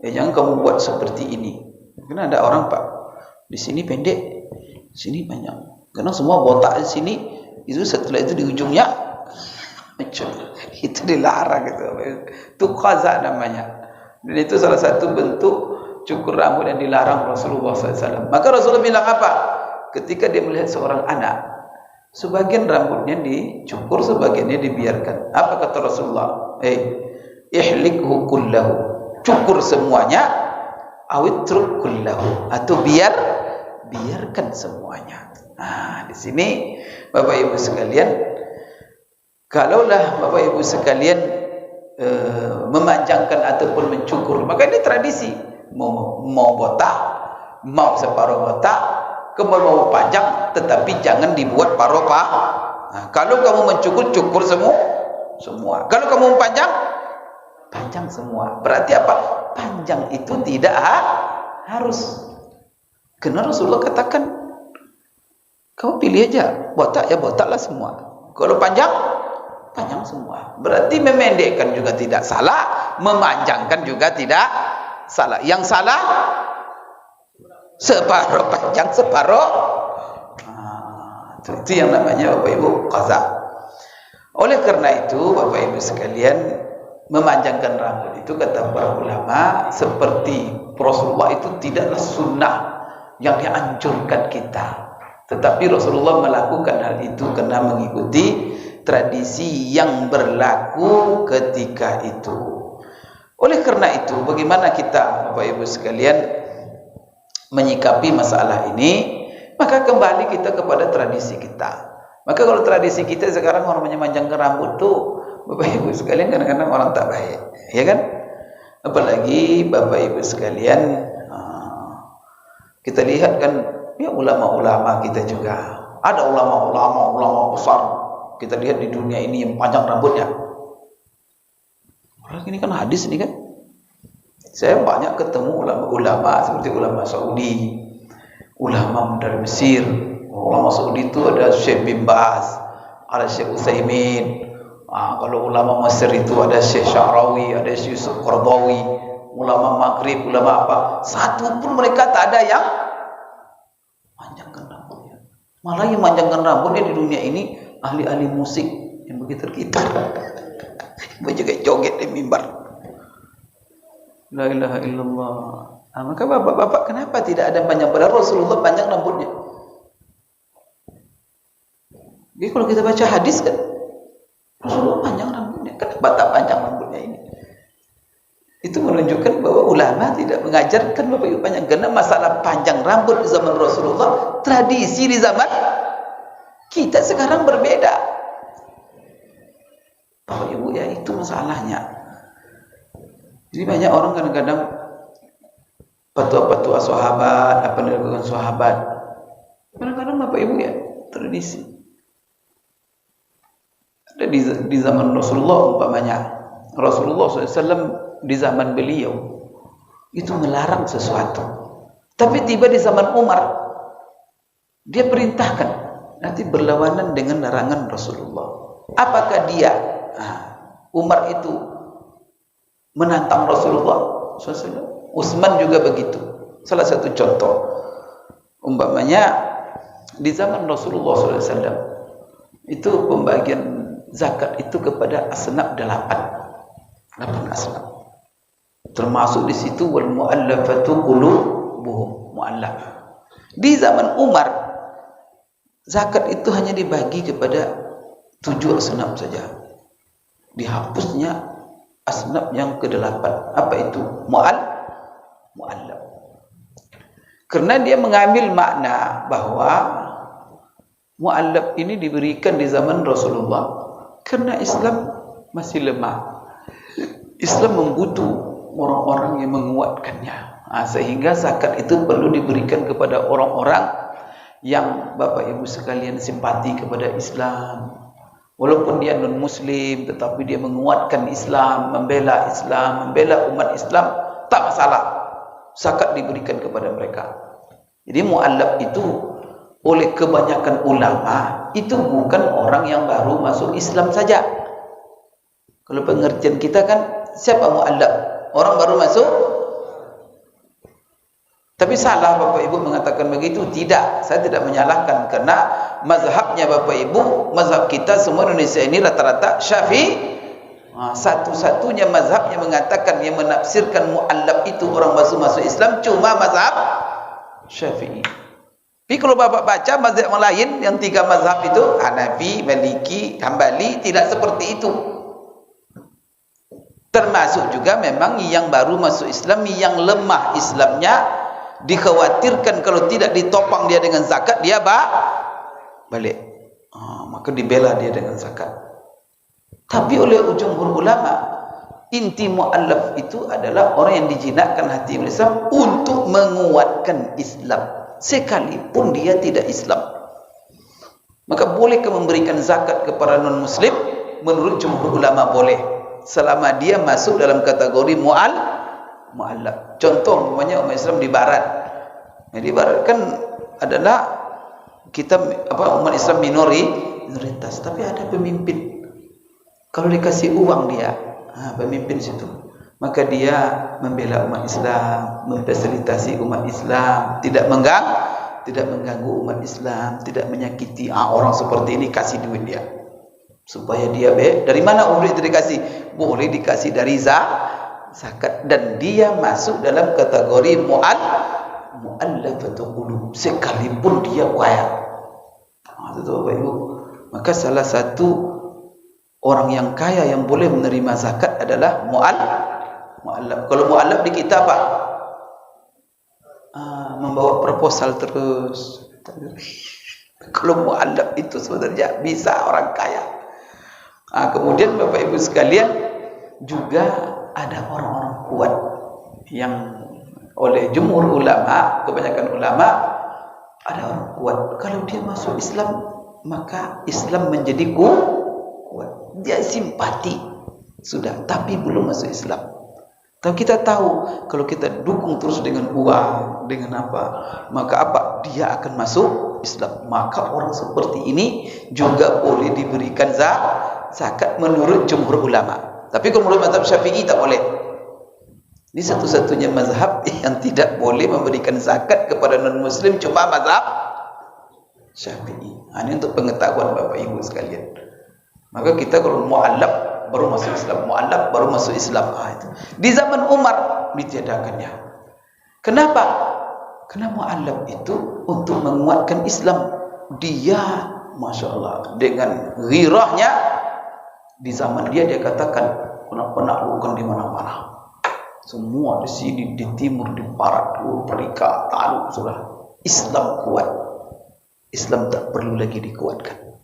jangan kamu buat seperti ini. Karena ada orang, Pak, di sini pendek, di sini panjang. Karena semua botak di sini, itu setelah itu di ujungnya itu dilarang gitu. Itu qaza namanya. Dan itu salah satu bentuk cukur rambut yang dilarang Rasulullah SAW. Maka Rasulullah bilang apa? Ketika dia melihat seorang anak, sebagian rambutnya dicukur, sebagiannya dibiarkan. Apa kata Rasulullah? Ihlikhu kullahu, cukur semuanya. Awitruk kullahu, atau biarkan semuanya. Di sini Bapak Ibu sekalian, kalaulah Bapak Ibu sekalian memanjangkan ataupun mencukur, maka ini tradisi. Mau botak, mau separuh botak, kemudian mau panjang, tetapi jangan dibuat paruh pak. Kalau kamu mencukur, cukur semua. Kalau kamu panjang semua. Berarti apa? Panjang itu tidak harus. Karena Rasulullah katakan, kamu pilih aja, botak ya botaklah semua. Kalau panjang semua. Berarti memendekkan juga tidak salah, memanjangkan juga tidak salah. Yang salah separuh panjang, separuh. Itu yang namanya Bapak Ibu qaza. Oleh karena itu Bapak Ibu sekalian, memanjangkan rambut itu kata para ulama seperti Rasulullah itu tidaklah sunnah yang dianjurkan kita, tetapi Rasulullah melakukan hal itu karena mengikuti tradisi yang berlaku ketika itu. Oleh karena itu, bagaimana kita Bapak Ibu sekalian menyikapi masalah ini? Maka kembali kita kepada tradisi kita. Maka kalau tradisi kita sekarang orang memanjangkan rambut tuh, Bapak Ibu sekalian, kadang-kadang orang tak baik, ya kan? Apalagi Bapak Ibu sekalian, kita lihat kan, ya ulama-ulama kita juga. Ada ulama besar. Kita lihat di dunia ini yang panjang rambutnya. Orang ini kan hadis ini kan. Saya banyak ketemu ulama-ulama seperti ulama Saudi, ulama dari Mesir. Ulama Saudi itu ada Syekh bin Baz, ada Syekh Utsaimin. Kalau ulama Mesir itu ada Syekh Sya'rawi, ada Syekh Yusuf Qaradawi. Ulama Maghrib, ulama apa? Satu pun mereka tak ada yang manjangkan rambutnya. Malah yang manjangkan rambutnya di dunia ini ahli-ahli musik yang begitu gitar, joget di mimbar. La ilaha illallah. Maka bapak-bapak, kenapa tidak ada panjang? Padahal Rasulullah panjang rambutnya. Jadi kalau kita baca hadis kan, Rasulullah panjang rambutnya. Kenapa tak panjang rambutnya ini? Itu menunjukkan bahwa ulama tidak mengajarkan Bapak Ibu panjang. Karena masalah panjang rambut di zaman Rasulullah, tradisi di zaman kita sekarang berbeda. Bapak Ibu, ya itu masalahnya. Jadi banyak orang kadang-kadang fatwa-fatwa sahabat, apa yang dilakukan sahabat. Kadang-kadang Bapak Ibu ya, tradisi. Ada di zaman Rasulullah umpamanya. Rasulullah SAW di zaman beliau itu melarang sesuatu. Tapi tiba di zaman Umar, dia perintahkan, nanti berlawanan dengan larangan Rasulullah. Apakah dia, Umar itu menantang Rasulullah SAW? Utsman juga begitu. Salah satu contoh, umpamanya di zaman Rasulullah SAW itu pembagian zakat itu kepada asnaf 8 asnaf. Termasuk di situ wal mu'allafatu qulubuhum, mu'allaf. Di zaman Umar, zakat itu hanya dibagi kepada 7 asnaf saja. Dihapusnya asnaf yang ke-8. Apa itu? Mu'allaf. Karena dia mengambil makna bahwa mu'allaf ini diberikan di zaman Rasulullah karena Islam masih lemah. Islam membutuhkan orang-orang yang menguatkannya. Sehingga zakat itu perlu diberikan kepada orang-orang yang Bapak Ibu sekalian simpati kepada Islam. Walaupun dia non-muslim, tetapi dia menguatkan Islam, membela umat Islam, tak masalah. Zakat diberikan kepada mereka. Jadi mu'allaf itu oleh kebanyakan ulama itu bukan orang yang baru masuk Islam saja. Kalau pengertian kita kan, siapa mu'allaf? Orang baru masuk. Tapi salah Bapak Ibu mengatakan begitu. Tidak, saya tidak menyalahkan. Karena mazhabnya Bapak Ibu, mazhab kita semua Indonesia ini rata-rata Syafi'i. Satu-satunya mazhab yang mengatakan, yang menafsirkan mu'allaf itu orang baru masuk Islam, cuma mazhab Syafi'i. Tapi kalau Bapak baca mazhab yang lain, yang 3 mazhab itu, Hanafi, Maliki, Hambali, tidak seperti itu. Termasuk juga memang yang baru masuk Islam, yang lemah Islamnya, dikhawatirkan kalau tidak ditopang dia dengan zakat, dia balik. Maka dibela dia dengan zakat. Tapi oleh jumhur ulama, inti mu'allaf itu adalah orang yang dijinakkan hati Islam untuk menguatkan Islam, sekalipun dia tidak Islam. Maka bolehkah memberikan zakat kepada non-muslim? Menurut jumhur ulama boleh, selama dia masuk dalam kategori mu'allaf. Contoh umpamanya umat Islam di barat. Di barat kan adalah kita umat Islam minoritas, tapi ada pemimpin. Kalau dikasih uang dia, pemimpin situ, maka dia membela umat Islam, memfasilitasi umat Islam, tidak mengganggu umat Islam, tidak menyakiti. Orang seperti ini kasih duit dia supaya dia dari mana duit itu dikasih? Boleh dikasih dari zakat, dan dia masuk dalam kategori mu'allafatul qulub, sekalipun dia kaya. Itu Bapak Ibu. Maka salah satu orang yang kaya yang boleh menerima zakat adalah mu'allaf. Kalau mu'allaf di kita apa? Membawa proposal terus, Kalau mu'allaf itu sebenarnya bisa orang kaya. Kemudian Bapak Ibu sekalian, juga ada orang-orang kuat yang oleh jumhur ulama, kebanyakan ulama, ada orang kuat. Kalau dia masuk Islam, maka Islam menjadi kuat. Dia simpati sudah, tapi belum masuk Islam. Tapi kita tahu kalau kita dukung terus dengan uang, dengan apa, maka apa? Dia akan masuk Islam. Maka orang seperti ini juga boleh diberikan zakat menurut jumhur ulama. Tapi kalau menurut mazhab Syafi'i tak boleh. Ini satu-satunya mazhab yang tidak boleh memberikan zakat kepada non-muslim, cuma mazhab Syafi'i. Ini untuk pengetahuan Bapak Ibu sekalian. Maka kita kalau mu'allaf baru masuk Islam, mu'allaf baru masuk Islam. Itu. Di zaman Umar ditiadakannya. Kenapa? Karena mu'allaf itu untuk menguatkan Islam. Dia, Masya Allah, dengan ghirahnya, di zaman dia katakan, penaklukan di mana-mana. Semua di sini, di timur, di barat, Afrika, taruh sudah. Islam kuat. Islam tak perlu lagi dikuatkan.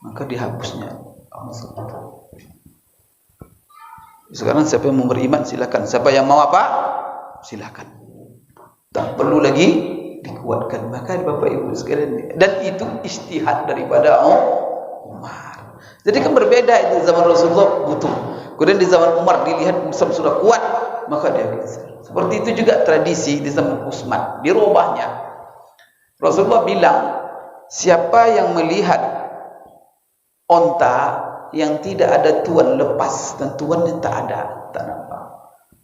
Maka dihapusnya. Sekarang siapa yang mau beriman silakan. Siapa yang mau apa? Silakan. Tak perlu lagi dikuatkan. Maka Bapak Ibu sekalian, dan itu ijtihad daripada Umar. Jadi kan berbeda itu zaman Rasulullah butuh. Kemudian di zaman Umar dilihat Islam sudah kuat, maka dia geser. Seperti itu juga tradisi di zaman Utsman, dirubahnya. Rasulullah bilang, siapa yang melihat onta yang tidak ada tuan lepas dan tuannya tak ada, tak nampak.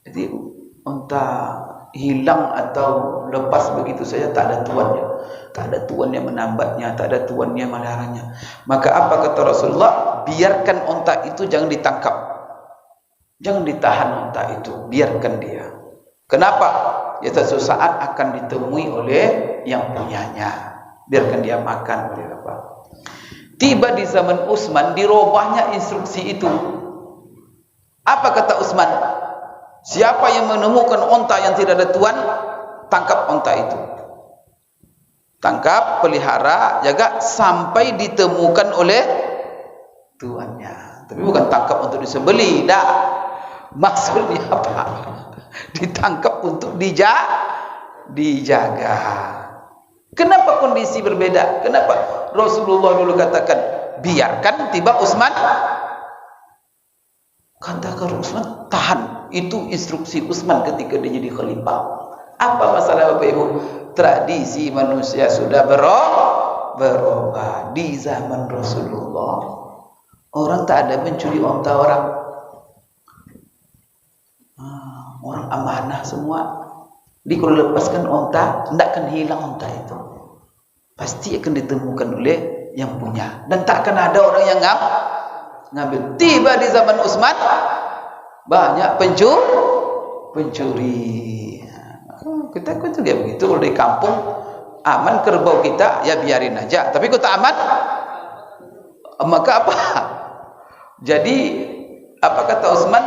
Jadi onta hilang atau lepas begitu saja, tak ada tuannya. Tak ada tuannya menambatnya, tak ada tuannya meliharanya. Maka apa kata Rasulullah? Biarkan onta itu jangan ditangkap. Jangan ditahan onta itu, biarkan dia. Kenapa? Ya suatu saat akan ditemui oleh yang punyanya. Biarkan dia makan oleh apa? Tiba di zaman Utsman dirubahnya instruksi itu. Apa kata Utsman? Siapa yang menemukan onta yang tidak ada tuan, tangkap onta itu. Tangkap, pelihara, jaga sampai ditemukan oleh tuannya. Tapi bukan tangkap untuk disembelih, dah. Maksudnya apa? Ditangkap untuk dijaga. Kenapa kondisi berbeda? Kenapa Rasulullah dulu katakan biarkan, tiba Utsman katakan Utsman tahan. Itu instruksi Utsman ketika dia jadi khalifah. Apa masalah Bapak Ibu? Tradisi manusia sudah berubah. Di zaman Rasulullah orang tak ada mencuri onta orang. Orang amanah semua. Jadi kalau lepaskan onta, tidak akan hilang onta itu. Pasti akan ditemukan oleh yang punya. Dan tak akan ada orang yang ngambil. Tiba di zaman Utsman, banyak pencuri. Kita juga begitu. Kalau di kampung, aman kerbau kita, ya biarin aja. Tapi kalau tak aman, maka apa? Jadi, apa kata Utsman?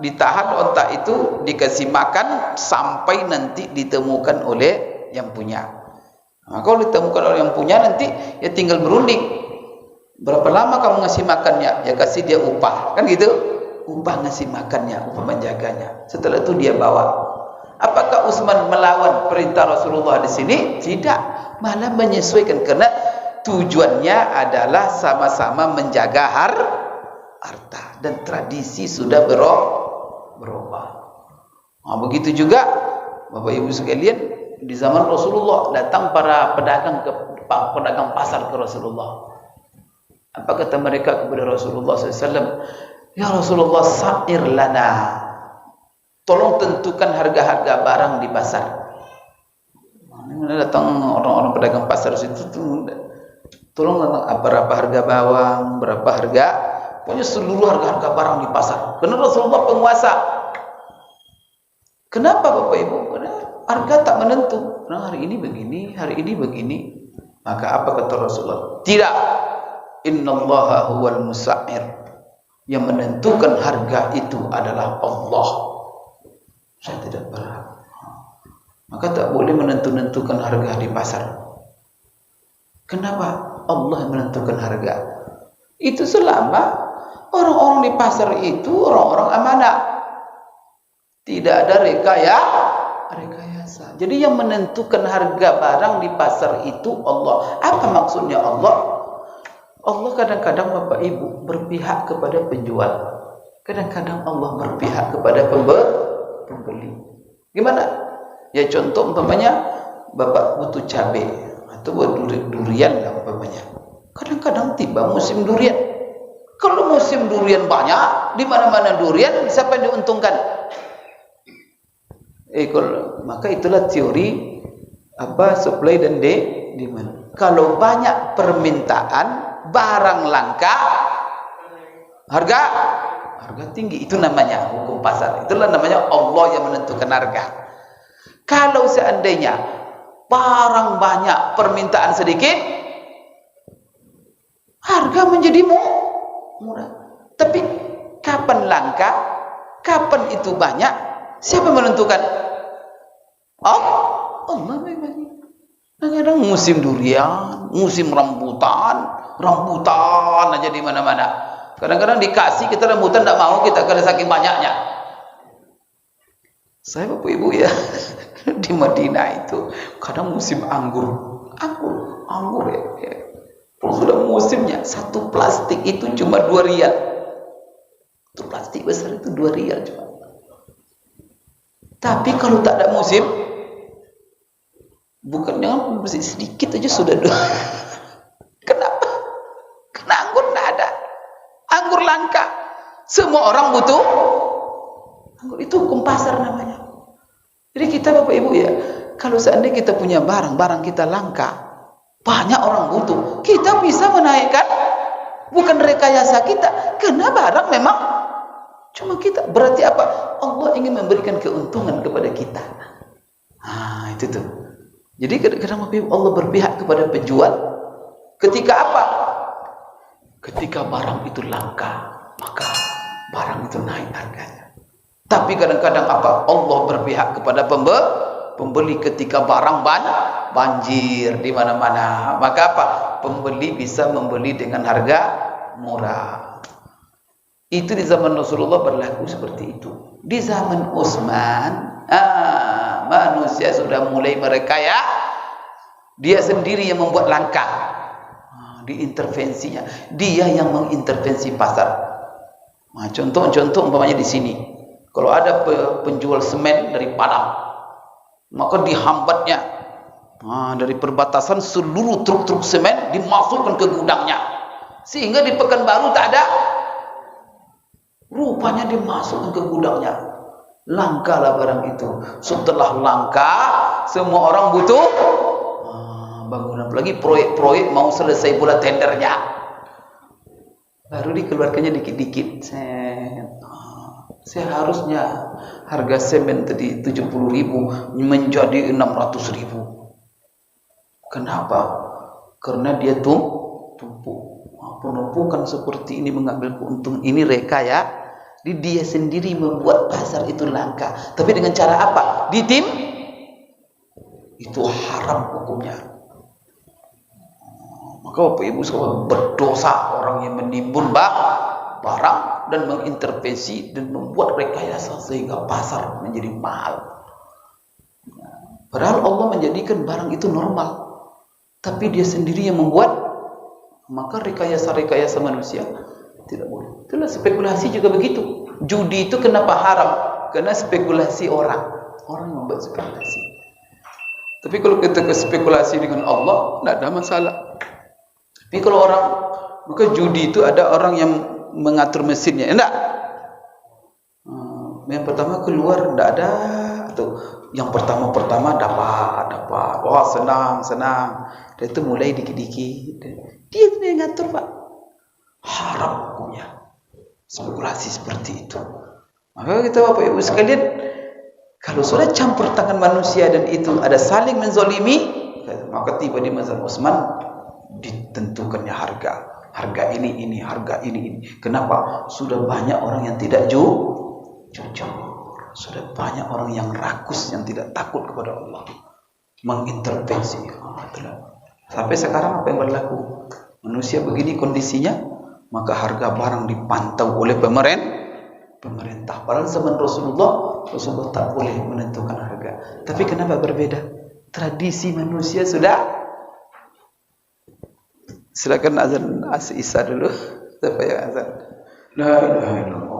Ditahan onta itu, dikasih makan sampai nanti ditemukan oleh yang punya. Nah, kalau ditemukan oleh yang punya nanti ya tinggal berunding. Berapa lama kamu ngasih makannya? Ya kasih dia upah, kan gitu? Upah ngasih makannya, upah menjaganya. Setelah itu dia bawa. Apakah Utsman melawan perintah Rasulullah di sini? Tidak, malah menyesuaikan karena tujuannya adalah sama-sama menjaga harta dan tradisi sudah berubah. Nah, begitu juga Bapak Ibu sekalian, di zaman Rasulullah datang para pedagang pasar ke Rasulullah. Apa kata mereka kepada Rasulullah SAW? Ya Rasulullah, sa'ir lana, tolong tentukan harga-harga barang di pasar. Datang orang-orang pedagang pasar situ, tolong berapa harga bawang, berapa harga, pokoknya seluruh harga-harga barang di pasar. Karena Rasulullah penguasa. Kenapa Bapak Ibu? Karena harga tak menentu. Karena hari ini begini, hari ini begini. Maka apa kata Rasulullah? Tidak. Innallaha huwal musa'ir. Yang menentukan harga itu adalah Allah. Saya tidak berhak. Maka tak boleh menentukan harga di pasar. Kenapa Allah yang menentukan harga? Itu selama orang-orang di pasar itu orang-orang amanah. Tidak ada rekayasa. Jadi yang menentukan harga barang di pasar itu Allah. Apa maksudnya Allah? Allah kadang-kadang Bapak Ibu berpihak kepada penjual. Kadang-kadang Allah berpihak kepada pembeli. Gimana? Ya contoh umpamanya Bapak butuh cabai atau durian lah umpamanya. Kadang-kadang tiba musim durian. Kalau musim durian banyak, di mana-mana durian, siapa yang diuntungkan? Maka itulah teori supply dan demand. Kalau banyak permintaan, barang langka, harga tinggi. Itu namanya hukum pasar. Itulah namanya Allah yang menentukan harga. Kalau seandainya barang banyak, permintaan sedikit, harga menjadi murah. Tapi kapan langka, kapan itu banyak, siapa menentukan? Allah memang. Kadang musim durian, musim rambutan aja di mana-mana. Kadang-kadang dikasih kita rambutan tidak mau kita karena saking banyaknya. Saya Bapak Ibu ya di Madinah itu kadang musim anggur ya. Kalau sudah musimnya, satu plastik itu cuma 2 rial. Satu plastik besar itu 2 rial cuma. Tapi kalau tak ada musim, bukan jangan sedikit aja sudah 2. Kenapa? Karena anggur tidak ada. Anggur langka. Semua orang butuh anggur. Itu hukum pasar namanya. Jadi kita Bapak Ibu ya, kalau seandainya kita punya barang kita langka, banyak orang butuh, kita bisa menaikkan, bukan rekayasa kita, karena barang memang cuma kita. Berarti apa? Allah ingin memberikan keuntungan kepada kita. Itu tuh. Jadi kadang-kadang Allah berpihak kepada penjual. Ketika apa? Ketika barang itu langka, maka barang itu naik harganya. Tapi kadang-kadang apa? Allah berpihak kepada pembeli ketika barang banjir di mana-mana. Maka apa? Pembeli bisa membeli dengan harga murah. Itu di zaman Rasulullah berlaku seperti itu. Di zaman Utsman, manusia sudah mulai merekaya. Dia sendiri yang membuat langka. Diintervensinya. Dia yang mengintervensi pasar. Contoh umpamanya di sini. Kalau ada penjual semen dari Padang, maka dihambatnya dari perbatasan seluruh truk-truk semen dimasukkan ke gudangnya, sehingga di Pekanbaru tak ada. Rupanya dimasukkan ke gudangnya. Langka lah barang itu. Setelah langka, semua orang butuh bangunan. Apalagi proyek-proyek mau selesai pula tendernya, baru dikeluarkannya dikit-dikit. Seharusnya harga semen tadi 70.000 menjadi 600.000. Kenapa? Karena dia tumpuk. Penumpukan seperti ini mengambil keuntungan, ini rekaya. Dia sendiri membuat pasar itu langka. Tapi dengan cara apa? Ditim. Itu haram hukumnya. Maka Bapak Ibu sekalian, berdosa orang yang menimbun barang dan mengintervensi dan membuat rekayasa sehingga pasar menjadi mahal. Padahal Allah menjadikan barang itu normal, tapi dia sendiri yang membuat. Maka rekayasa manusia tidak boleh. Itulah spekulasi juga begitu. Judi itu kenapa haram? Karena spekulasi orang yang membuat spekulasi. Tapi kalau kita spekulasi dengan Allah, tidak ada masalah. Tapi kalau orang, maka judi itu ada orang yang mengatur mesinnya, enggak? Yang pertama keluar tidak ada, atau yang pertama dapat, wah senang, dan itu mulai dikit-dikit, dia yang ngatur Pak. Haram hukumnya spekulasi seperti itu. Maka kita Bapak Ibu sekalian, kalau sudah campur tangan manusia dan itu ada saling menzalimi, maka tiba di masa Utsman ditentukannya harga ini, harga ini. Kenapa? Sudah banyak orang yang tidak jujur. Sudah banyak orang yang rakus, yang tidak takut kepada Allah, mengintervensi. Sampai sekarang apa yang berlaku? Manusia begini kondisinya, maka harga barang dipantau oleh pemerintah. Padahal zaman Rasulullah tak boleh menentukan harga. Tapi kenapa berbeda? Tradisi manusia sudah. Silakan azan Isya dulu. Siapa yang azan? La ilaha illallah.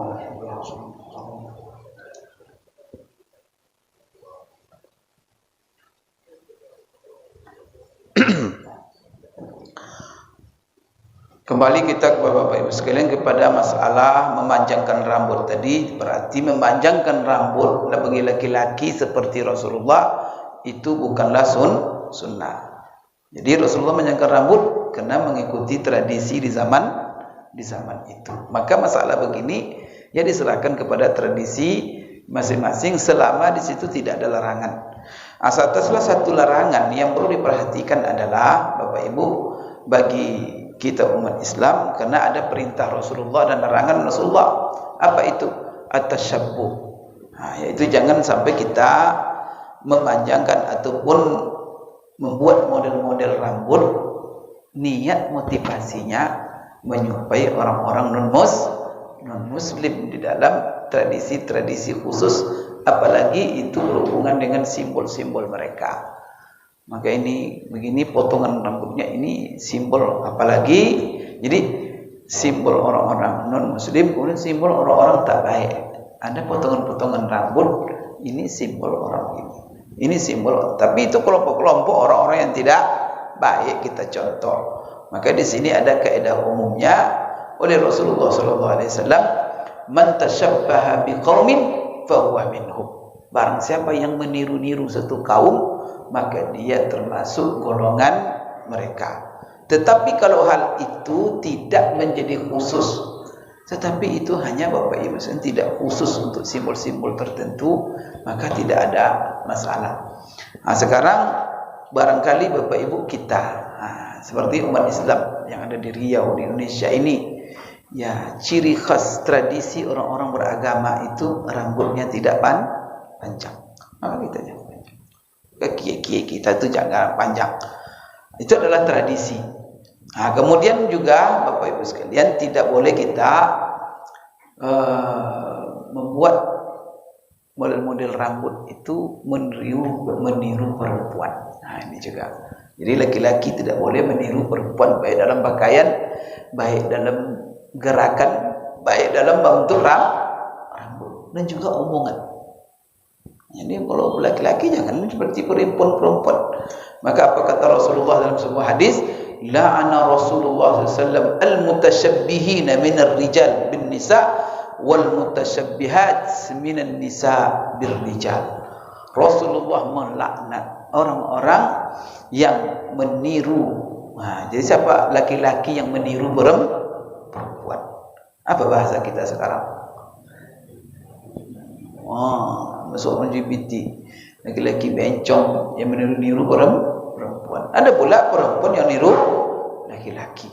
Kembali kita kepada Bapak Ibu sekalian kepada masalah memanjangkan rambut tadi. Berarti memanjangkan rambut bagi laki-laki seperti Rasulullah itu bukanlah sunnah. Jadi Rasulullah memanjangkan rambut karena mengikuti tradisi di zaman itu. Maka masalah begini ya diserahkan kepada tradisi masing-masing selama di situ tidak ada larangan. Ataslah satu larangan yang perlu diperhatikan adalah Bapak Ibu bagi kita umat Islam karena ada perintah Rasulullah dan larangan Rasulullah. Apa itu? At-tashabbuh. Yaitu jangan sampai kita memanjangkan ataupun membuat model-model rambut niat motivasinya menyerupai orang-orang non-muslim di dalam tradisi-tradisi khusus, apalagi itu berhubungan dengan simbol-simbol mereka. Maka ini begini potongan rambutnya ini simbol, apalagi jadi simbol orang-orang non-muslim, kemudian simbol orang-orang tak baik. Ada potongan-potongan rambut, ini simbol orang ini. Ini simbol, tapi itu kelompok-kelompok orang-orang yang tidak baik kita contoh. Maka di sini ada kaidah umumnya oleh Rasulullah SAW, man tashabbaha biqaumin fahuwa minhum. Barang siapa yang meniru-niru satu kaum, maka dia termasuk golongan mereka. Tetapi kalau hal itu tidak menjadi khusus, tetapi itu hanya Bapak Ibu tidak khusus untuk simbol-simbol tertentu, maka tidak ada masalah. Sekarang barangkali Bapak Ibu kita seperti umat Islam yang ada di Riau di Indonesia ini, ya ciri khas tradisi orang-orang beragama itu rambutnya tidak panjang. Maka kita jangan panjang. Kiai kita itu jangan panjang. Itu adalah tradisi. Kemudian juga Bapak Ibu sekalian tidak boleh kita membuat model-model rambut itu meniru perempuan. Ini juga. Jadi laki-laki tidak boleh meniru perempuan baik dalam pakaian, baik dalam gerakan, baik dalam bentuk rambut dan juga omongan. Jadi kalau laki-laki jangan seperti perempuan. Maka apa kata Rasulullah dalam sebuah hadis? La'ana Rasulullah SAW al-mutashabbihina minar rijal bin nisa wal mutashabbihat minan nisa bir rijal. Rasulullah melaknat orang-orang yang meniru. Jadi siapa laki-laki yang meniru perempuan? Apa bahasa kita sekarang? Masuk LGBT, laki-laki bencong yang meniru perempuan. Ada pula perempuan yang niru laki-laki.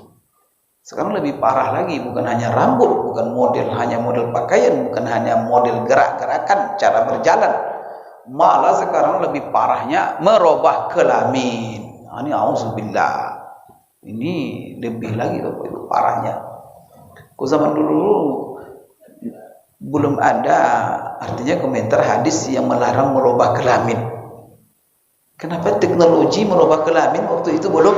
Sekarang lebih parah lagi, bukan hanya rambut, bukan hanya model pakaian, bukan hanya model gerak-gerakan, cara berjalan. Malah sekarang lebih parahnya merubah kelamin. Ini auzubillah. Ini lebih lagi Bapak Ibu parahnya. Zaman dulu belum ada artinya komentar hadis yang melarang merubah kelamin. Kenapa teknologi merubah kelamin waktu itu belum?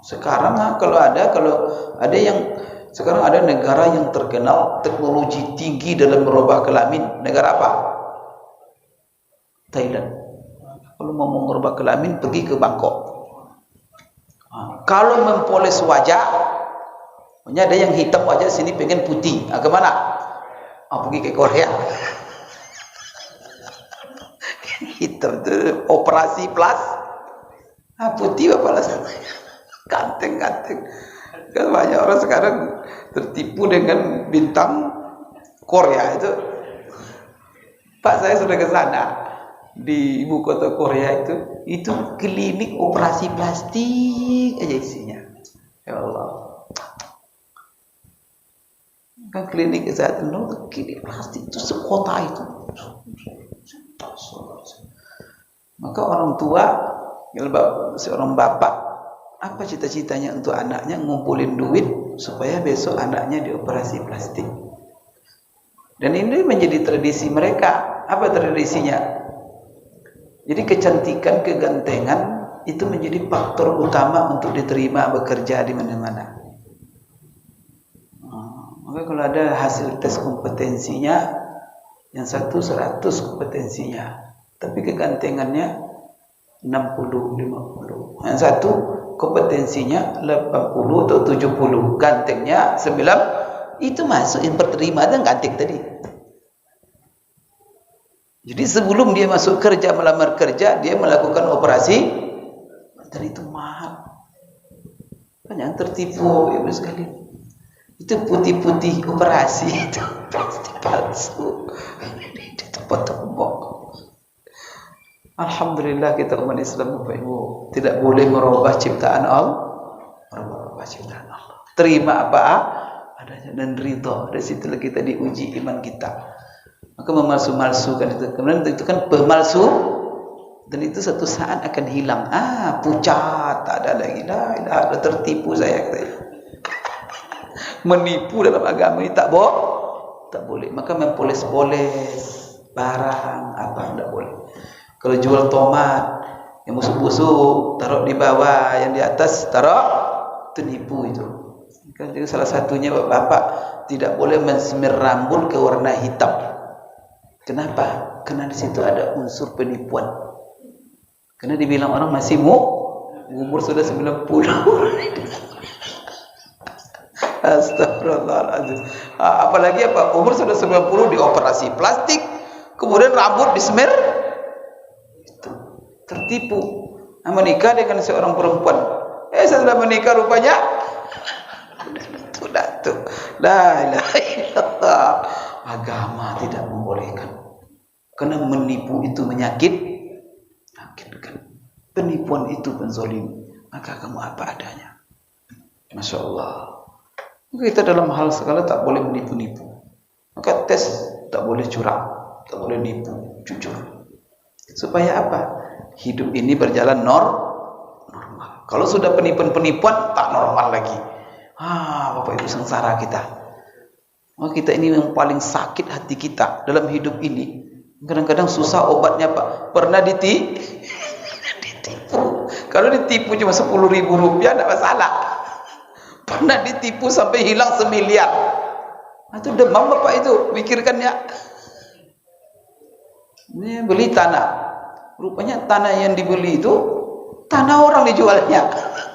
Sekarang kalau ada yang sekarang ada negara yang terkenal teknologi tinggi dalam merubah kelamin. Negara apa? Thailand. Kalau mau merubah kelamin pergi ke Bangkok. Kalau mempoles wajah, ada yang hitam wajah sini pengen putih. Kemana? Pergi ke Korea. Hitam itu operasi plus. Putih apa lah? Ganteng-ganteng. Kan banyak orang sekarang tertipu dengan bintang Korea itu. Pak, saya sudah ke sana di ibu kota Korea itu klinik operasi plastik aja isinya. Ya Allah. Kan klinik kesehatan itu klinik plastik itu sekota itu. Maka orang tua Seorang bapak, apa cita-citanya untuk anaknya? Ngumpulin duit supaya besok anaknya dioperasi plastik. Dan ini menjadi tradisi mereka. Apa tradisinya? Jadi kecantikan, kegantengan itu menjadi faktor utama untuk diterima bekerja di mana-mana. Maka kalau ada hasil tes kompetensinya, yang satu 100 kompetensinya, tapi kegantengannya 60-50. Yang satu kompetensinya 80 atau 70, gantengnya 9. Itu masuk yang terima dan ganteng tadi. Jadi sebelum dia masuk kerja, melamar kerja, dia melakukan operasi, dan itu mahal. Banyak tertipu ibu sekalian. Itu putih-putih operasi itu pasti palsu. Di tempat tembok. Alhamdulillah kita umat Islam Bapak Ibu tidak boleh merubah ciptaan Allah. Merubah ciptaan Allah. Terima apa adanya dan ridha. Dari situlah kita diuji iman kita. Maka memalsu-malsukan itu. Kemudian itu kan pemalsu, dan itu satu saat akan hilang. Pucat, tak ada lagi. Dah tertipu saya katanya. Menipu dalam agama ini tak boleh. Maka mempoles-poles barang apa tidak boleh. Kalau jual tomat yang busuk-busuk taruh di bawah, yang di atas taruh, itu nipu itu. Kan jadi salah satunya bapak tidak boleh mensemir rambut ke warna hitam. Kenapa? Karena di situ ada unsur penipuan. Karena dibilang orang masih umur sudah 90. Astagfirullahaladzim. Apalagi apa? Umur sudah 90 dioperasi plastik, kemudian rambut disemir. Itu tertipu. Menikah dengan seorang perempuan. Setelah menikah rupanya sudah tuh. La ilaha illallah. Agama tidak membolehkan. Karena menipu itu menyakitkan. Penipuan itu penzolim. Maka kamu apa adanya. Masya Allah. Kita dalam hal segala tak boleh menipu-nipu. Maka tes tak boleh curang, tak boleh nipu, jujur. Supaya apa? Hidup ini berjalan normal. Kalau sudah penipuan-penipuan tak normal lagi. Bapak Ibu sengsara kita. Maka kita ini yang paling sakit hati kita dalam hidup ini. Kadang-kadang susah obatnya Pak. Pernah ditipu. Kalau ditipu cuma 10.000 rupiah tidak masalah. Pernah ditipu sampai hilang 1 miliar. Itu demam Bapak itu, pikirkannya. Ini beli tanah. Rupanya tanah yang dibeli itu tanah orang dijualnya.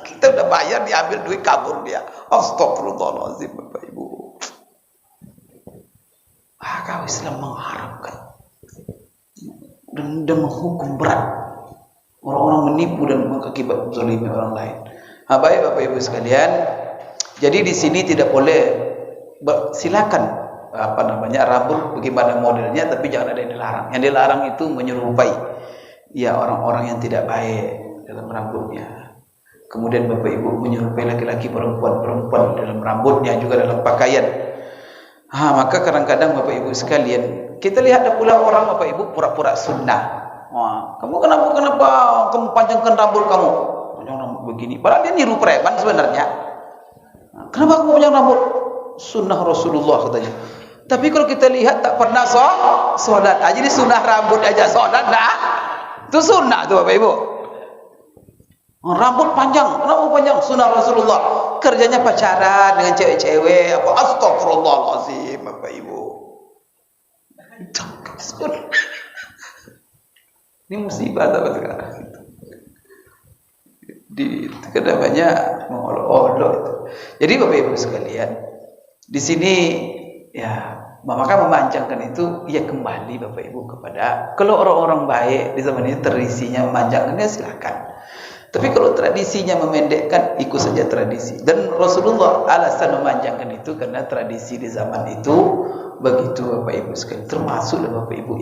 Kita udah bayar, diambil duit, kabur dia. Astagfirullahaladzim Bapak Ibu. Agama Islam mengharamkan dan menghukum berat orang-orang menipu dan mengakibat zalimi orang lain. Baik Bapak Ibu sekalian. Jadi di sini tidak boleh, silakan rambut bagaimana modelnya, tapi jangan ada yang dilarang. Yang dilarang itu menyerupai orang-orang yang tidak baik dalam rambutnya. Kemudian Bapak Ibu menyerupai laki-laki, perempuan dalam rambutnya, juga dalam pakaian. Maka kadang-kadang Bapak Ibu sekalian, kita lihat ada pula orang Bapak Ibu pura-pura sunnah. Kamu kenapa kamu panjangkan rambut kamu? Panjang rambut begini. Padahal dia niru preman sebenarnya. Kenapa kamu panjang rambut? Sunnah Rasulullah katanya. Tapi kalau kita lihat tak pernah sholat. Jadi sunnah rambut aja sholat dah. Itu sunnah tuh Bapak Ibu. Rambut panjang. Kenapa panjang? Sunnah Rasulullah. Kerjanya pacaran dengan cewek-cewek. Astagfirullahaladzim Bapak Ibu. Ini musibah apa sekarang? Di kedamanya mengolok-olok itu. Jadi Bapak Ibu sekalian, di sini maka memanjangkan itu kembali Bapak Ibu kepada, kalau orang-orang baik di zaman ini tradisinya memanjangkannya silakan. Tapi kalau tradisinya memendekkan, ikut saja tradisi. Dan Rasulullah alasan memanjangkan itu karena tradisi di zaman itu begitu Bapak Ibu sekalian. Termasuklah Bapak Ibu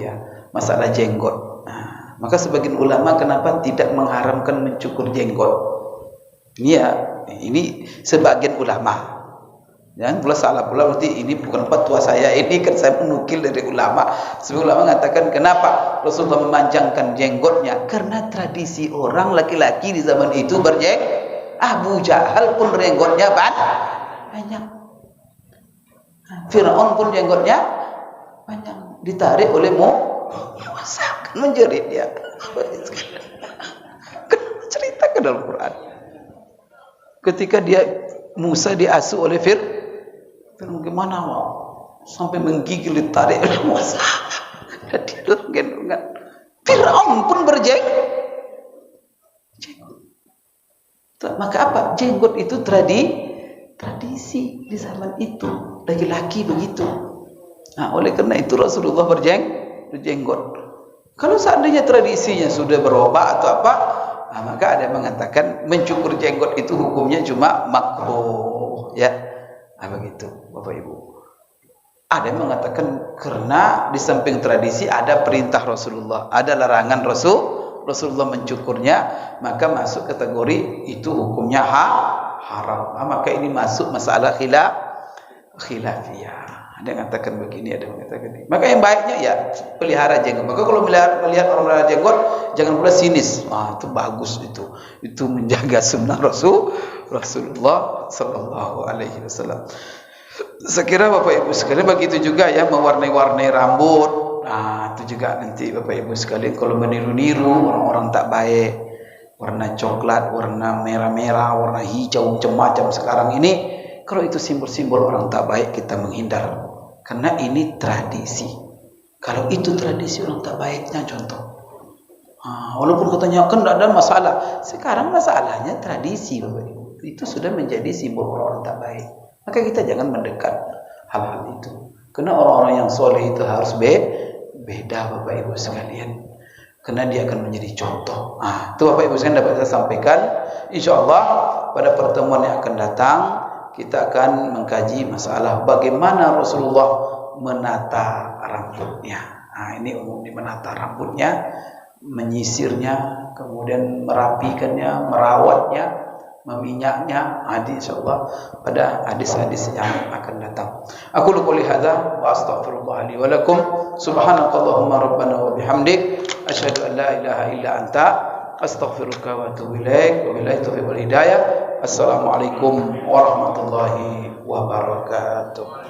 masalah jenggot. Maka sebagian ulama kenapa tidak mengharamkan mencukur jenggot? Ini sebagian ulama. Jangan pula salah pula berarti ini bukan fatwa saya, ini kan saya menukil dari ulama. Sebab ulama mengatakan kenapa Rasulullah memanjangkan jenggotnya? Karena tradisi orang laki-laki di zaman itu berjenggot. Abu Jahal pun jenggotnya banyak. Firaun pun jenggotnya banyak. Ditarik oleh Musa, kan menjerit dia. Cerita ke dalam Quran. Ketika Musa diasuh oleh Fir'aun, gimana mau sampai menggigil ditarik oleh Musa. Dia gendongan. Fir'aun pun berjenggot. Maka apa? Jenggot itu tradisi di zaman itu. Laki-laki begitu. Nah, oleh karena itu Rasulullah berjenggot. Kalau seandainya tradisinya sudah berubah atau apa, nah, maka ada yang mengatakan mencukur jenggot itu hukumnya cuma makruh, ya. Nah, begitu, Bapak Ibu. Ada yang mengatakan karena di samping tradisi ada perintah Rasulullah, ada larangan Rasulullah mencukurnya, maka masuk kategori itu hukumnya haram. Nah, maka ini masuk masalah khilafiyah. Ada yang mengatakan begini, ada yang mengatakan ini. Maka yang baiknya ya pelihara jenggot. Maka kalau melihat orang pelihara jenggot, jangan pula sinis. Wah, itu bagus itu. Itu menjaga sunnah Rasulullah sallallahu alaihi wasallam. Sekira Bapak Ibu sekalian begitu juga ya, mewarnai-warnai rambut. Nah, itu juga nanti Bapak Ibu sekalian kalau meniru-niru orang-orang tak baik, warna coklat, warna merah-merah, warna hijau macam-macam sekarang ini, kalau itu simbol-simbol orang tak baik kita menghindar. Karena ini tradisi. Kalau itu tradisi orang tak baiknya contoh. Walaupun katanya kan tidak ada masalah. Sekarang masalahnya tradisi Bapak Ibu. Itu sudah menjadi simbol orang tak baik. Maka kita jangan mendekat hal-hal itu. Karena orang-orang yang soleh itu harus beda Bapak Ibu sekalian. Karena dia akan menjadi contoh. Itu Bapak Ibu sekalian dapat saya sampaikan. InsyaAllah pada pertemuan yang akan datang kita akan mengkaji masalah bagaimana Rasulullah menata rambutnya. Ini umum menata rambutnya, menyisirnya, kemudian merapikannya, merawatnya, meminyaknya. Insyaallah pada hadis-hadis yang akan datang. Aku qouli hadza wa astaghfirullah li wa lakum. Subhanakallahumma rabbana wa bihamdik asyhadu an la ilaha illa anta astaghfiruka wa atubu ilaik. Wa billahi taufiq wal hidayah. Assalamualaikum warahmatullahi wabarakatuh.